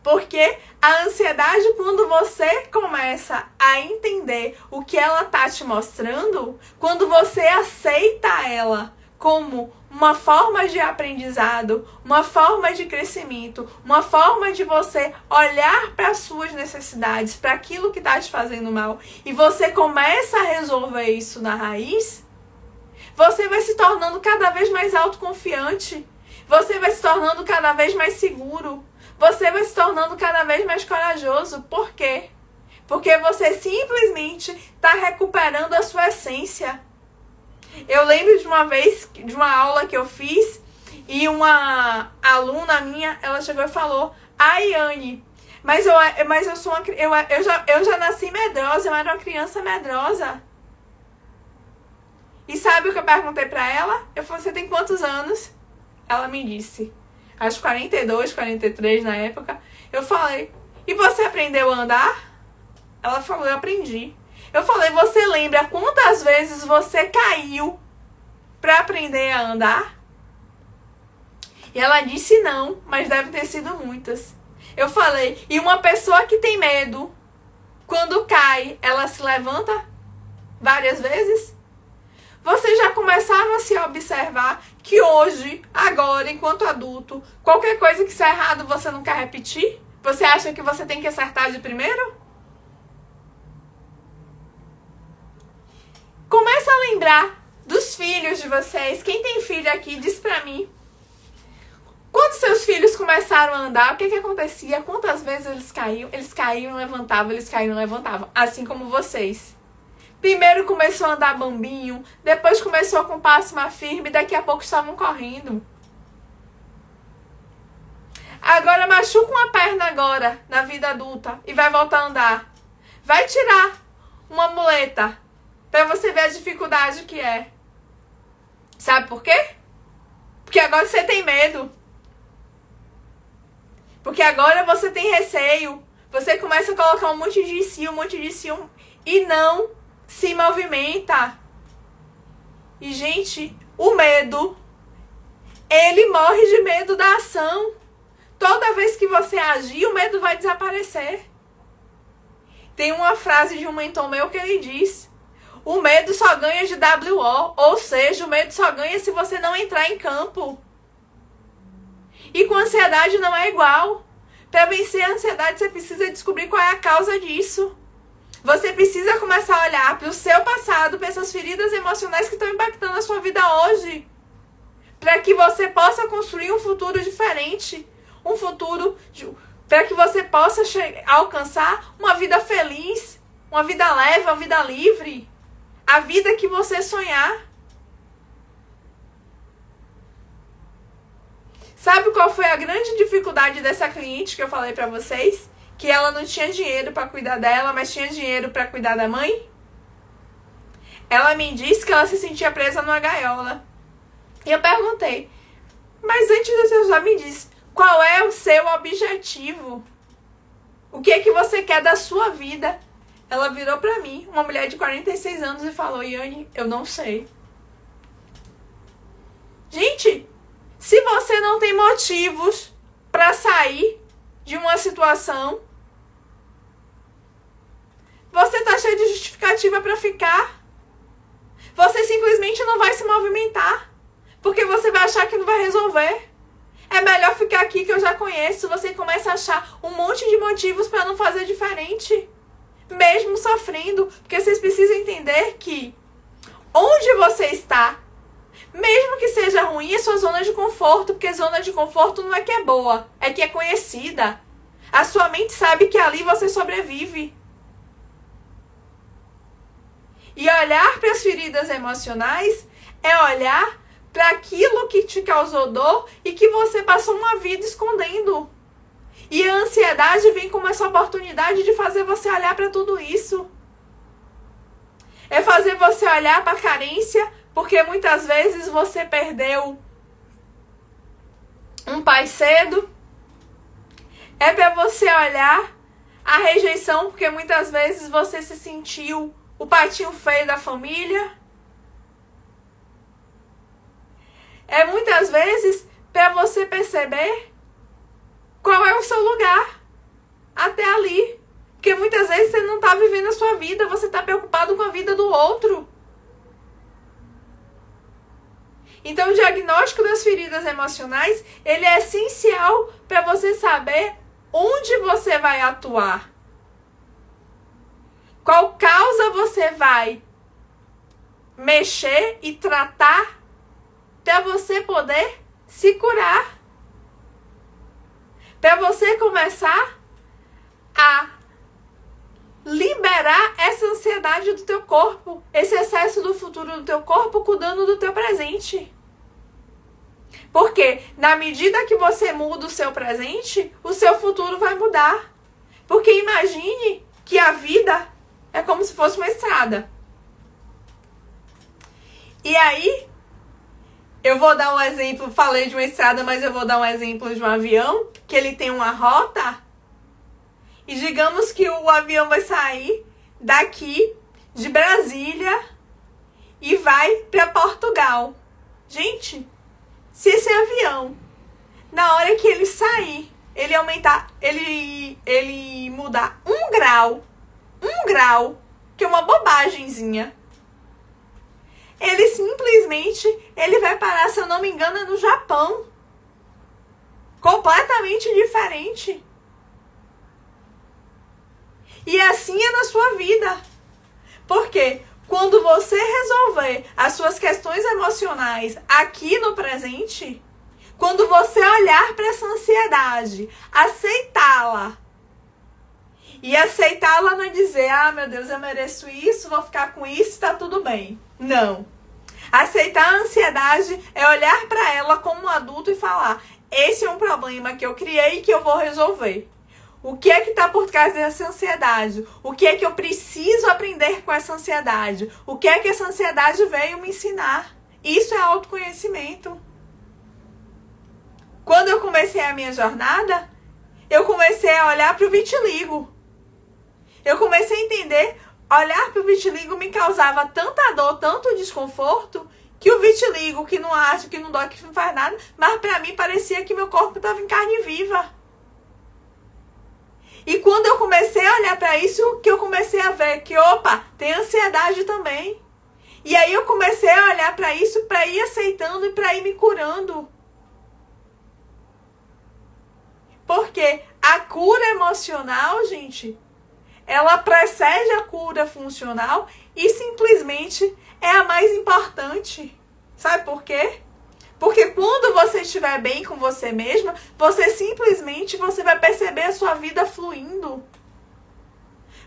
Porque a ansiedade, quando você começa a entender o que ela tá te mostrando, quando você aceita ela como uma forma de aprendizado, uma forma de crescimento, uma forma de você olhar para as suas necessidades, para aquilo que tá te fazendo mal, e você começa a resolver isso na raiz, você vai se tornando cada vez mais autoconfiante, você vai se tornando cada vez mais seguro, você vai se tornando cada vez mais corajoso. Por quê? Porque você simplesmente está recuperando a sua essência. Eu lembro de uma vez, de uma aula que eu fiz, e uma aluna minha, ela chegou e falou: "Ai, Anne, mas eu sou eu já nasci medrosa, eu era uma criança medrosa." E sabe o que eu perguntei pra ela? Eu falei: "Você tem quantos anos?" Ela me disse: acho 42, 43 na época. Eu falei: "E você aprendeu a andar?" Ela falou: "Eu aprendi." Eu falei: "Você lembra quantas vezes você caiu para aprender a andar?" E ela disse: "Não, mas deve ter sido muitas." Eu falei: "E uma pessoa que tem medo, quando cai, ela se levanta várias vezes?" Vocês já começaram a se observar que hoje, agora, enquanto adulto, qualquer coisa que está errado você não quer repetir? Você acha que você tem que acertar de primeiro? Começa a lembrar dos filhos de vocês. Quem tem filho aqui, diz pra mim. Quando seus filhos começaram a andar, o que acontecia? Quantas vezes eles caíam? Eles caíam e levantavam, eles caíam e levantavam. Assim como vocês. Primeiro começou a andar bambinho, depois começou com passo mais firme, daqui a pouco estavam correndo. Agora machuca uma perna agora, na vida adulta, e vai voltar a andar. Vai tirar uma muleta, pra você ver a dificuldade que é. Sabe por quê? Porque agora você tem medo. Porque agora você tem receio. Você começa a colocar um monte de si, e não se movimenta. E, gente, o medo, ele morre de medo da ação. Toda vez que você agir, o medo vai desaparecer. Tem uma frase de um mentor meu que ele diz: o medo só ganha de WO, ou seja, o medo só ganha se você não entrar em campo. E com a ansiedade não é igual. Para vencer a ansiedade, você precisa descobrir qual é a causa disso. Você precisa começar a olhar para o seu passado, para essas feridas emocionais que estão impactando a sua vida hoje. Para que você possa construir um futuro diferente. Um futuro para que você possa alcançar uma vida feliz, uma vida leve, uma vida livre. A vida que você sonhar. Sabe qual foi a grande dificuldade dessa cliente que eu falei para vocês? que ela não tinha dinheiro para cuidar dela, mas tinha dinheiro para cuidar da mãe? Ela me disse que ela se sentia presa numa gaiola. E eu perguntei, mas antes de você já me disse, qual é o seu objetivo? O que é que você quer da sua vida? Ela virou pra mim, uma mulher de 46 anos, e falou, Yane, eu não sei. Gente, se você não tem motivos pra sair de uma situação, você tá cheio de justificativa pra ficar. Você simplesmente não vai se movimentar, porque você vai achar que não vai resolver. É melhor ficar aqui que eu já conheço. Você começa a achar um monte de motivos para não fazer diferente, mesmo sofrendo, porque vocês precisam entender que onde você está, mesmo que seja ruim, é sua zona de conforto, porque zona de conforto não é que é boa, é que é conhecida. A sua mente sabe que ali você sobrevive. E olhar para as feridas emocionais é olhar para aquilo que te causou dor e que você passou uma vida escondendo. E a ansiedade vem como essa oportunidade de fazer você olhar para tudo isso. É fazer você olhar para a carência, porque muitas vezes você perdeu um pai cedo. É para você olhar a rejeição, porque muitas vezes você se sentiu o patinho feio da família. É muitas vezes para você perceber qual é o seu lugar até ali. Porque muitas vezes você não está vivendo a sua vida, você está preocupado com a vida do outro. Então o diagnóstico das feridas emocionais, ele é essencial para você saber onde você vai atuar. Qual causa você vai mexer e tratar para você poder se curar. Para você começar a liberar essa ansiedade do teu corpo, esse excesso do futuro do teu corpo cuidando do teu presente. Porque na medida que você muda o seu presente, o seu futuro vai mudar. Porque imagine que a vida é como se fosse uma estrada. E aí, eu vou dar um exemplo, falei de uma estrada, mas eu vou dar um exemplo de um avião, que ele tem uma rota. E digamos que o avião vai sair daqui de Brasília e vai para Portugal. Gente, se esse avião, na hora que ele sair, ele aumentar, ele mudar um grau, que é uma bobagemzinha, ele simplesmente, ele vai parar, se eu não me engano, no Japão. Completamente diferente. E assim é na sua vida. Porque quando você resolver as suas questões emocionais aqui no presente, quando você olhar para essa ansiedade, aceitá-la, e aceitá-la não é dizer, ah, meu Deus, eu mereço isso, vou ficar com isso, tá tudo bem. Não. Aceitar a ansiedade é olhar para ela como um adulto e falar, esse é um problema que eu criei e que eu vou resolver. O que é que está por trás dessa ansiedade? O que é que eu preciso aprender com essa ansiedade? O que é que essa ansiedade veio me ensinar? Isso é autoconhecimento. Quando eu comecei a minha jornada, eu comecei a olhar para o vitiligo. Eu comecei a entender, olhar para o vitiligo me causava tanta dor, tanto desconforto, que o vitiligo, que não arde, que não dói, que não faz nada, mas para mim parecia que meu corpo estava em carne viva. E quando eu comecei a olhar para isso, que eu comecei a ver que, opa, tem ansiedade também. E aí eu comecei a olhar para isso, para ir aceitando e para ir me curando. Porque a cura emocional, gente, ela precede a cura funcional e simplesmente é a mais importante. Sabe por quê? Porque quando você estiver bem com você mesma, você vai perceber a sua vida fluindo.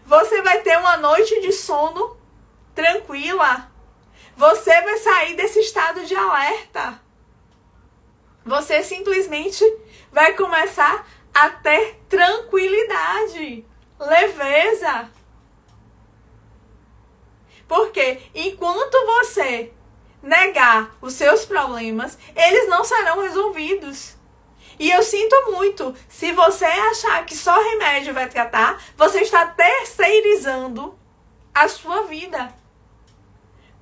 Você vai ter uma noite de sono tranquila. Você vai sair desse estado de alerta. Você simplesmente vai começar a ter tranquilidade, leveza. Porque enquanto você negar os seus problemas, eles não serão resolvidos. E eu sinto muito, se você achar que só remédio vai tratar, você está terceirizando a sua vida.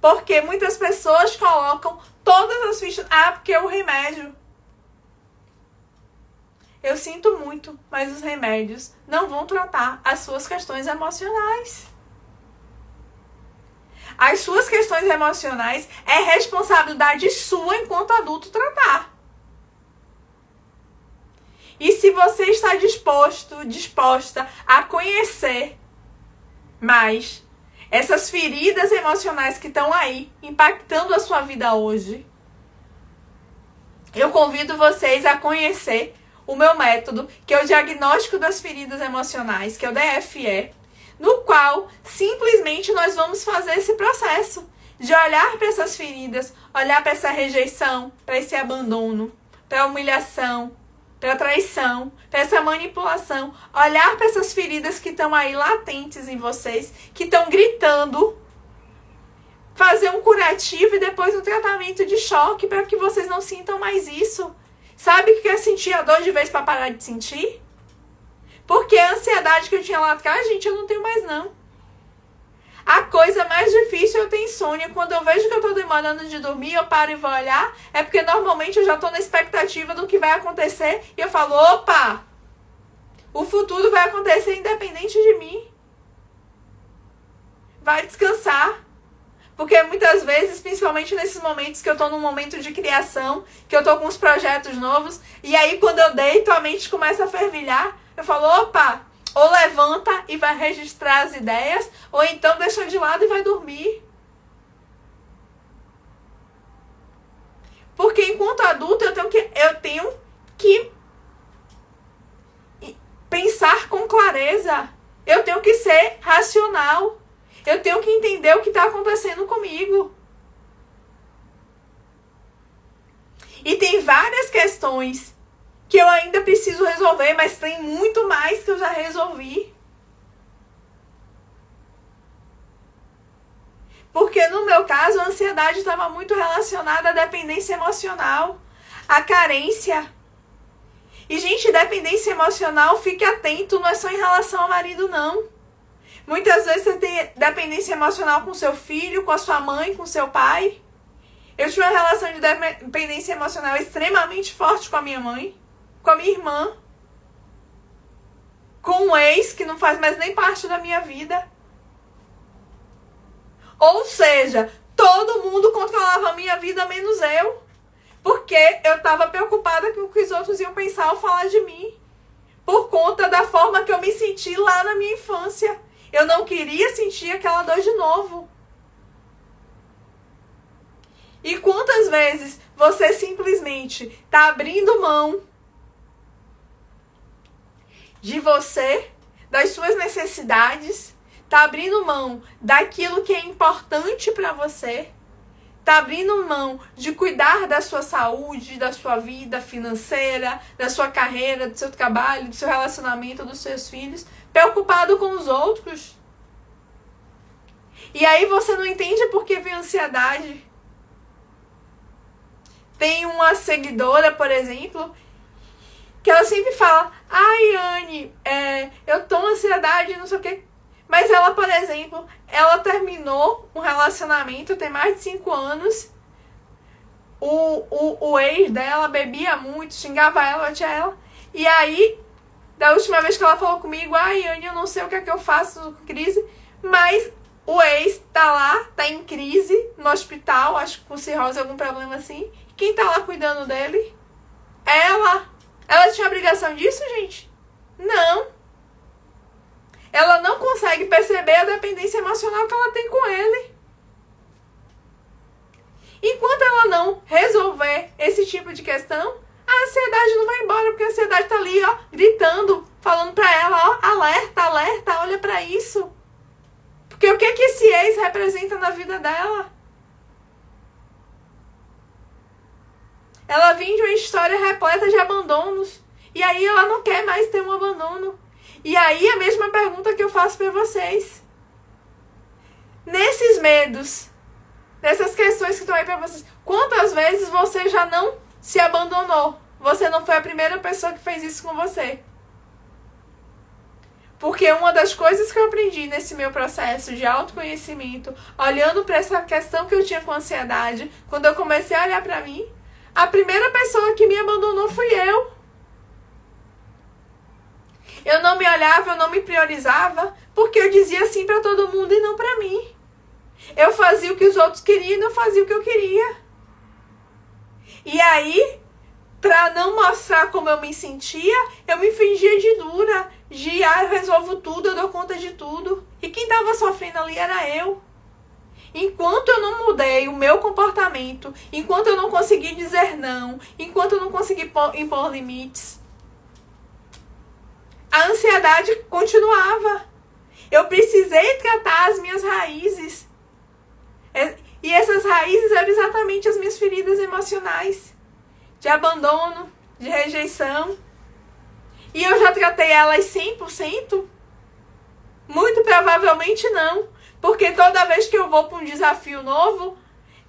Porque muitas pessoas colocam todas as fichas, porque é o remédio. Eu sinto muito, mas os remédios não vão tratar as suas questões emocionais. As suas questões emocionais é responsabilidade sua enquanto adulto tratar. E se você está disposta a conhecer mais essas feridas emocionais que estão aí, impactando a sua vida hoje, eu convido vocês a conhecer o meu método, que é o diagnóstico das feridas emocionais, que é o DFE, no qual simplesmente nós vamos fazer esse processo de olhar para essas feridas, olhar para essa rejeição, para esse abandono, para a humilhação, para a traição, para essa manipulação, olhar para essas feridas que estão aí latentes em vocês, que estão gritando, fazer um curativo e depois um tratamento de choque para que vocês não sintam mais isso. Sabe o que é sentir a dor de vez para parar de sentir? Porque a ansiedade que eu tinha lá atrás, gente, eu não tenho mais não. A coisa mais difícil é eu ter insônia. Quando eu vejo que eu tô demorando de dormir, eu paro e vou olhar. É porque normalmente eu já tô na expectativa do que vai acontecer. E eu falo, opa! O futuro vai acontecer independente de mim. Vai descansar. Porque muitas vezes, principalmente nesses momentos que eu tô num momento de criação, que eu tô com uns projetos novos, e aí quando eu deito, a mente começa a fervilhar. Eu falo, opa, ou levanta e vai registrar as ideias, ou então deixa de lado e vai dormir. Porque enquanto adulto eu tenho que pensar com clareza. Eu tenho que ser racional. Eu tenho que entender o que está acontecendo comigo. E tem várias questões que eu ainda preciso resolver, mas tem muito mais que eu já resolvi. Porque no meu caso, a ansiedade estava muito relacionada à dependência emocional, à carência. E, gente, dependência emocional, fique atento, não é só em relação ao marido, não. Muitas vezes você tem dependência emocional com seu filho, com a sua mãe, com seu pai. Eu tive uma relação de dependência emocional extremamente forte com a minha mãe, com a minha irmã, com um ex que não faz mais nem parte da minha vida. Ou seja, todo mundo controlava a minha vida, menos eu. Porque eu estava preocupada com o que os outros iam pensar ou falar de mim. Por conta da forma que eu me senti lá na minha infância. Eu não queria sentir aquela dor de novo. E quantas vezes você simplesmente está abrindo mão de você, das suas necessidades, está abrindo mão daquilo que é importante para você, está abrindo mão de cuidar da sua saúde, da sua vida financeira, da sua carreira, do seu trabalho, do seu relacionamento, dos seus filhos, preocupado com os outros. E aí você não entende por que vem ansiedade. Tem uma seguidora, por exemplo, que ela sempre fala, ai, Anne, eu tô com ansiedade, não sei o quê. Mas ela, por exemplo, ela terminou um relacionamento, tem mais de 5 anos. O ex dela bebia muito, xingava ela, batia ela. E aí, da última vez que ela falou comigo, ai, Anne, eu não sei o que é que eu faço com crise, mas o ex tá lá, tá em crise no hospital, acho que com cirrose, algum problema assim. Quem tá lá cuidando dele? Ela. Ela tinha obrigação disso, gente? Não. Ela não consegue perceber a dependência emocional que ela tem com ele. Enquanto ela não resolver esse tipo de questão, a ansiedade não vai embora, porque a ansiedade tá ali, ó, gritando, falando pra ela, ó, alerta, alerta, olha pra isso. Porque o que que esse ex representa na vida dela? Ela vem de uma história repleta de abandonos. E aí ela não quer mais ter um abandono. E aí a mesma pergunta que eu faço para vocês. Nesses medos, nessas questões que estão aí para vocês, quantas vezes você já não se abandonou? Você não foi a primeira pessoa que fez isso com você. Porque uma das coisas que eu aprendi nesse meu processo de autoconhecimento, olhando para essa questão que eu tinha com ansiedade, quando eu comecei a olhar para mim, a primeira pessoa que me abandonou fui eu. Eu não me olhava, eu não me priorizava, porque eu dizia sim para todo mundo e não para mim. Eu fazia o que os outros queriam e não fazia o que eu queria. E aí, para não mostrar como eu me sentia, eu me fingia de dura, de eu resolvo tudo, eu dou conta de tudo. E quem estava sofrendo ali era eu. Enquanto eu não mudei o meu comportamento, enquanto eu não consegui dizer não, enquanto eu não consegui impor limites, a ansiedade continuava. Eu precisei tratar as minhas raízes. E essas raízes eram exatamente as minhas feridas emocionais. De abandono, de rejeição. E eu já tratei elas 100%? Muito provavelmente não. Porque toda vez que eu vou para um desafio novo,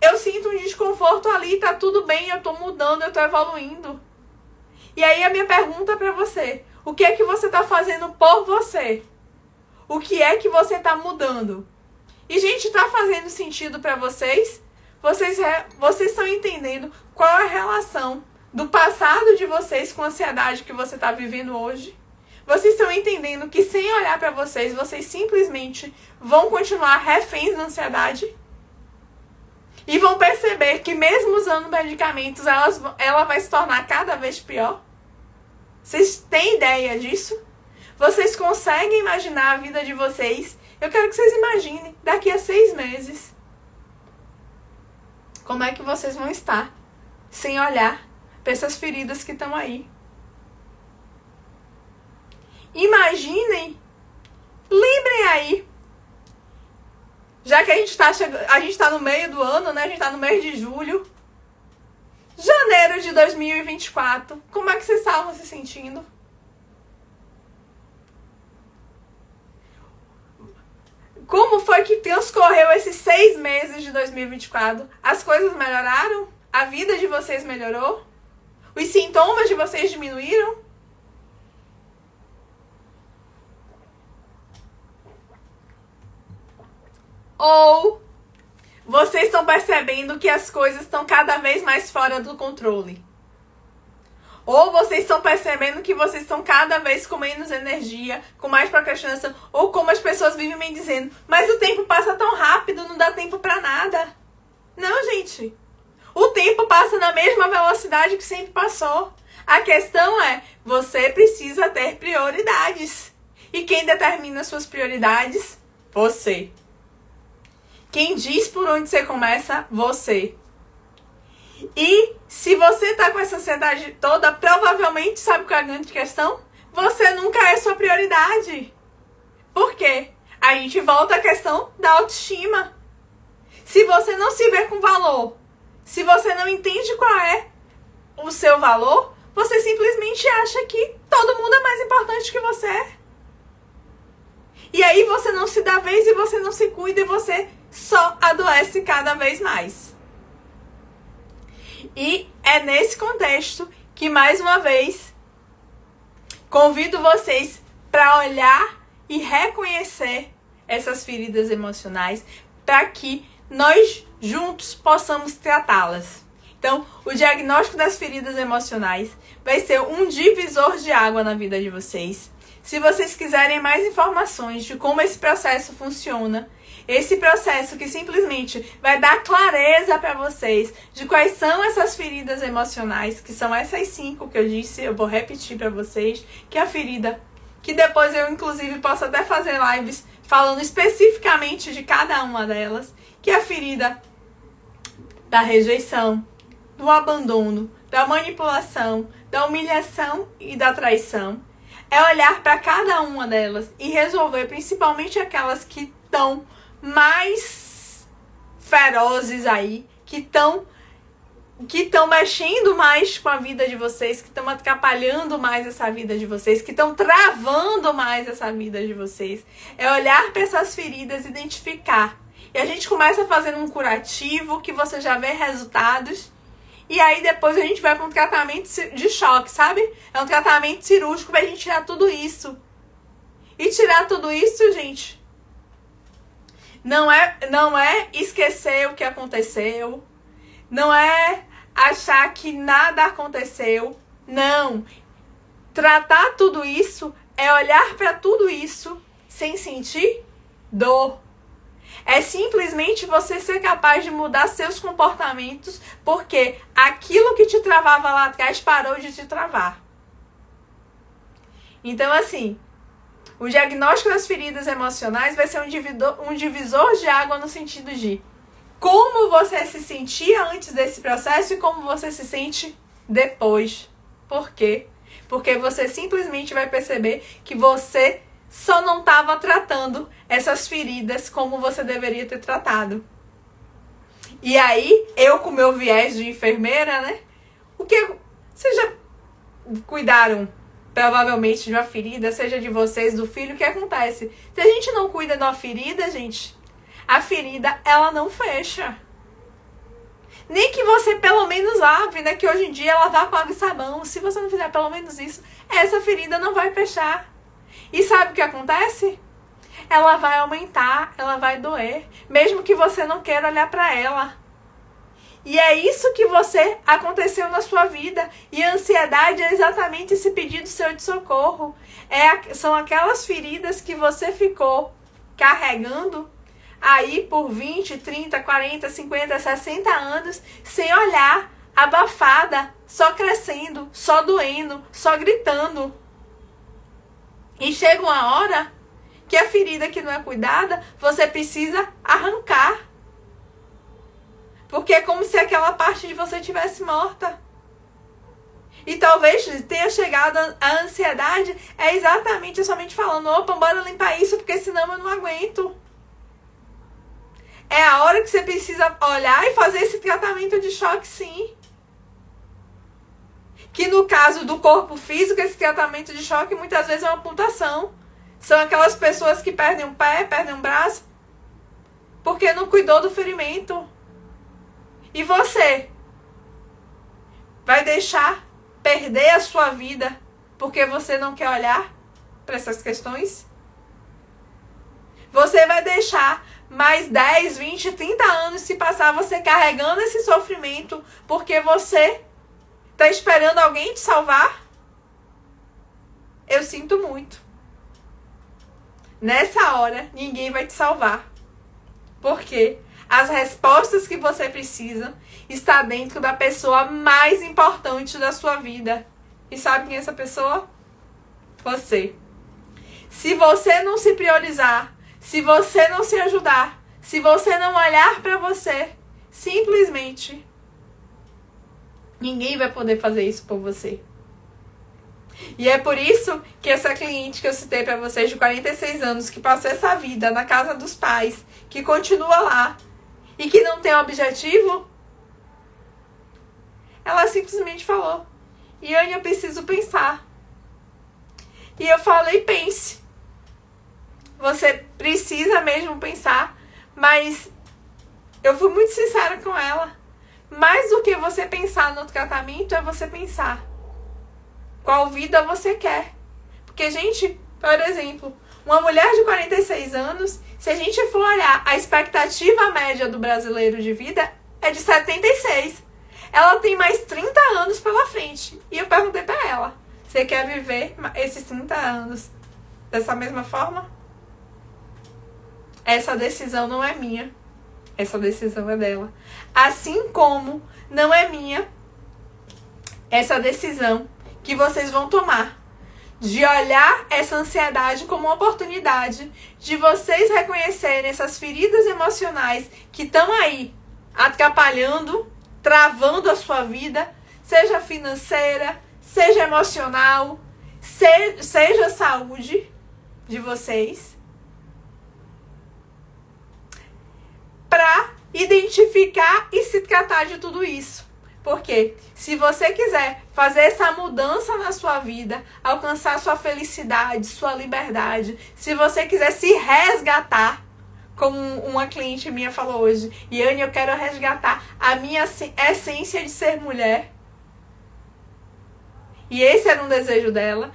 eu sinto um desconforto ali, tá tudo bem, eu tô mudando, eu tô evoluindo. E aí a minha pergunta para você, o que é que você tá fazendo por você? O que é que você tá mudando? E, gente, tá fazendo sentido para vocês? Vocês estão entendendo qual é a relação do passado de vocês com a ansiedade que você tá vivendo hoje? Vocês estão entendendo que sem olhar para vocês, vocês simplesmente vão continuar reféns da ansiedade? E vão perceber que mesmo usando medicamentos, ela vai se tornar cada vez pior? Vocês têm ideia disso? Vocês conseguem imaginar a vida de vocês? Eu quero que vocês imaginem, daqui a 6 meses, como é que vocês vão estar sem olhar para essas feridas que estão aí. Imaginem, lembrem aí, já que a gente tá no meio do ano, né? A gente tá no mês de julho, janeiro de 2024, como é que vocês estavam se sentindo? Como foi que transcorreu esses 6 meses de 2024? As coisas melhoraram? A vida de vocês melhorou? Os sintomas de vocês diminuíram? Ou vocês estão percebendo que as coisas estão cada vez mais fora do controle? Ou vocês estão percebendo que vocês estão cada vez com menos energia, com mais procrastinação, ou como as pessoas vivem me dizendo, mas o tempo passa tão rápido, não dá tempo pra nada. Não, gente. O tempo passa na mesma velocidade que sempre passou. A questão é, você precisa ter prioridades. E quem determina suas prioridades? Você. Quem diz por onde você começa? Você. E se você tá com essa ansiedade toda, provavelmente, sabe qual é a grande questão? Você nunca é sua prioridade. Por quê? A gente volta à questão da autoestima. Se você não se vê com valor, se você não entende qual é o seu valor, você simplesmente acha que todo mundo é mais importante que você. E aí você não se dá vez e você não se cuida e você só adoece cada vez mais. E é nesse contexto que, mais uma vez, convido vocês para olhar e reconhecer essas feridas emocionais para que nós juntos possamos tratá-las. Então, o diagnóstico das feridas emocionais vai ser um divisor de água na vida de vocês. Se vocês quiserem mais informações de como esse processo funciona, esse processo que simplesmente vai dar clareza para vocês de quais são essas feridas emocionais, que são essas 5 que eu disse, eu vou repetir para vocês, que é a ferida, que depois eu inclusive posso até fazer lives falando especificamente de cada uma delas, que é a ferida da rejeição, do abandono, da manipulação, da humilhação e da traição. É olhar para cada uma delas e resolver, principalmente aquelas que estão mais ferozes aí, que estão que estão mexendo mais com a vida de vocês, que estão atrapalhando mais essa vida de vocês, que estão travando mais essa vida de vocês. É olhar para essas feridas, identificar. E a gente começa fazendo um curativo, que você já vê resultados. E aí depois a gente vai para um tratamento de choque, sabe? É um tratamento cirúrgico pra gente tirar tudo isso. E tirar tudo isso, gente, não é esquecer o que aconteceu. Não é achar que nada aconteceu. Não. Tratar tudo isso é olhar para tudo isso sem sentir dor. É simplesmente você ser capaz de mudar seus comportamentos, porque aquilo que te travava lá atrás parou de te travar. Então, assim, o diagnóstico das feridas emocionais vai ser um divisor de água no sentido de como você se sentia antes desse processo e como você se sente depois. Por quê? Porque você simplesmente vai perceber que você só não estava tratando essas feridas como você deveria ter tratado. E aí, eu com meu viés de enfermeira, né? Vocês já cuidaram provavelmente de uma ferida, seja de vocês, do filho, o que acontece? Se a gente não cuida de uma ferida, gente, a ferida, ela não fecha. Nem que você pelo menos lave, né? Que hoje em dia lavar com água e sabão. Se você não fizer pelo menos isso, essa ferida não vai fechar. E sabe o que acontece? Ela vai aumentar, ela vai doer, mesmo que você não queira olhar para ela. E é isso que aconteceu na sua vida. E a ansiedade é exatamente esse pedido seu de socorro. São aquelas feridas que você ficou carregando aí por 20, 30, 40, 50, 60 anos, sem olhar, abafada, só crescendo, só doendo, só gritando. E chega uma hora que a ferida que não é cuidada, você precisa arrancar. Porque é como se aquela parte de você tivesse morta. E talvez tenha chegado a ansiedade, é exatamente somente falando, opa, bora limpar isso, porque senão eu não aguento. É a hora que você precisa olhar e fazer esse tratamento de choque, sim. Que no caso do corpo físico, esse tratamento de choque muitas vezes é uma amputação. São aquelas pessoas que perdem um pé, perdem um braço, porque não cuidou do ferimento. E você vai deixar perder a sua vida porque você não quer olhar para essas questões? Você vai deixar mais 10, 20, 30 anos se passar você carregando esse sofrimento porque você está esperando alguém te salvar? Eu sinto muito. Nessa hora, ninguém vai te salvar. Por quê? As respostas que você precisa está dentro da pessoa mais importante da sua vida. E sabe quem é essa pessoa? Você. Se você não se priorizar, se você não se ajudar, se você não olhar para você, simplesmente ninguém vai poder fazer isso por você. E é por isso que essa cliente que eu citei para vocês de 46 anos, que passou essa vida na casa dos pais, que continua lá e que não tem objetivo, ela simplesmente falou, Yane, eu preciso pensar. E eu falei, pense. Você precisa mesmo pensar, mas eu fui muito sincera com ela. Mais do que você pensar no tratamento, é você pensar qual vida você quer. Porque, gente, por exemplo, uma mulher de 46 anos, se a gente for olhar a expectativa média do brasileiro de vida, é de 76. Ela tem mais 30 anos pela frente. E eu perguntei pra ela, você quer viver esses 30 anos dessa mesma forma? Essa decisão não é minha. Essa decisão é dela. Assim como não é minha essa decisão que vocês vão tomar de olhar essa ansiedade como uma oportunidade de vocês reconhecerem essas feridas emocionais que estão aí atrapalhando, travando a sua vida, seja financeira, seja emocional, seja a saúde de vocês, para identificar e se tratar de tudo isso. Porque se você quiser fazer essa mudança na sua vida, alcançar sua felicidade, sua liberdade, se você quiser se resgatar, como uma cliente minha falou hoje, Yane, eu quero resgatar a minha essência de ser mulher. E esse era um desejo dela.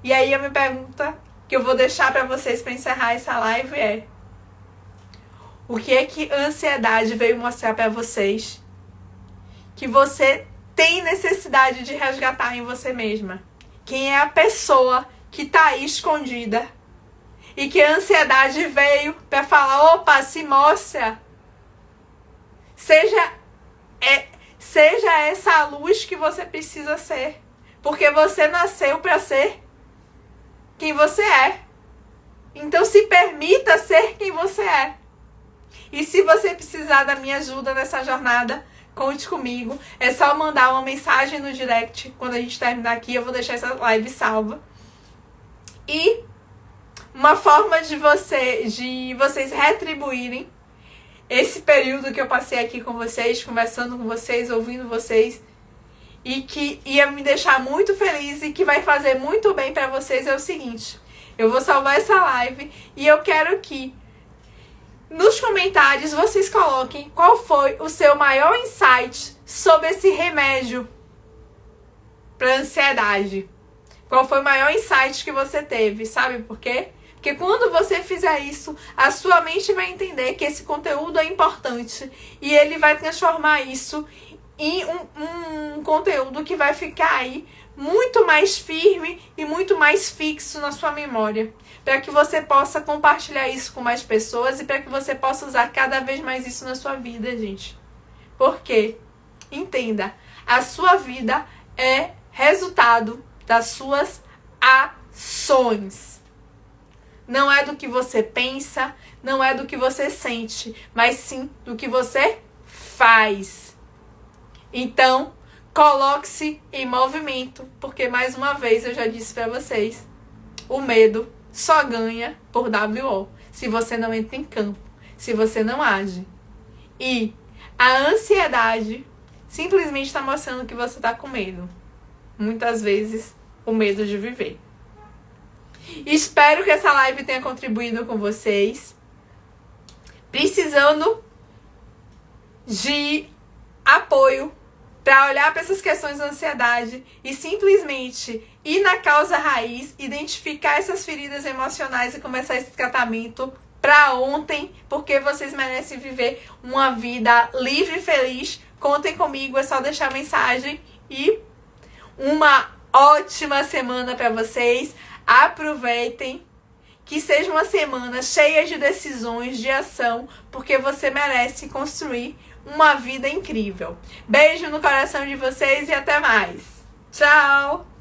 E aí a minha pergunta que eu vou deixar para vocês para encerrar essa live é: o que é que a ansiedade veio mostrar para vocês que você tem necessidade de resgatar em você mesma? Quem é a pessoa que tá aí escondida e que a ansiedade veio para falar, opa, se mostra. Seja essa luz que você precisa ser. Porque você nasceu para ser quem você é. Então se permita ser quem você é. E se você precisar da minha ajuda nessa jornada, conte comigo. É só mandar uma mensagem no direct. Quando a gente terminar aqui, eu vou deixar essa live salva. E uma forma de vocês retribuírem esse período que eu passei aqui com vocês, conversando com vocês, ouvindo vocês, e que ia me deixar muito feliz e que vai fazer muito bem pra vocês, é o seguinte: eu vou salvar essa live e eu quero que nos comentários vocês coloquem qual foi o seu maior insight sobre esse remédio para ansiedade. Qual foi o maior insight que você teve? Sabe por quê? Porque quando você fizer isso, a sua mente vai entender que esse conteúdo é importante e ele vai transformar isso em um conteúdo que vai ficar aí muito mais firme e muito mais fixo na sua memória, para que você possa compartilhar isso com mais pessoas e para que você possa usar cada vez mais isso na sua vida, gente. Porque, entenda, a sua vida é resultado das suas ações. Não é do que você pensa, não é do que você sente, mas sim do que você faz. Então, coloque-se em movimento, porque mais uma vez eu já disse para vocês, o medo só ganha por WO, se você não entra em campo, se você não age. E a ansiedade simplesmente está mostrando que você está com medo. Muitas vezes, o medo de viver. Espero que essa live tenha contribuído com vocês. Precisando de apoio para olhar para essas questões da ansiedade e simplesmente ir na causa raiz, identificar essas feridas emocionais e começar esse tratamento para ontem, porque vocês merecem viver uma vida livre e feliz. Contem comigo, é só deixar mensagem e uma ótima semana para vocês. Aproveitem, que seja uma semana cheia de decisões, de ação, porque você merece construir uma vida incrível. Beijo no coração de vocês e até mais. Tchau!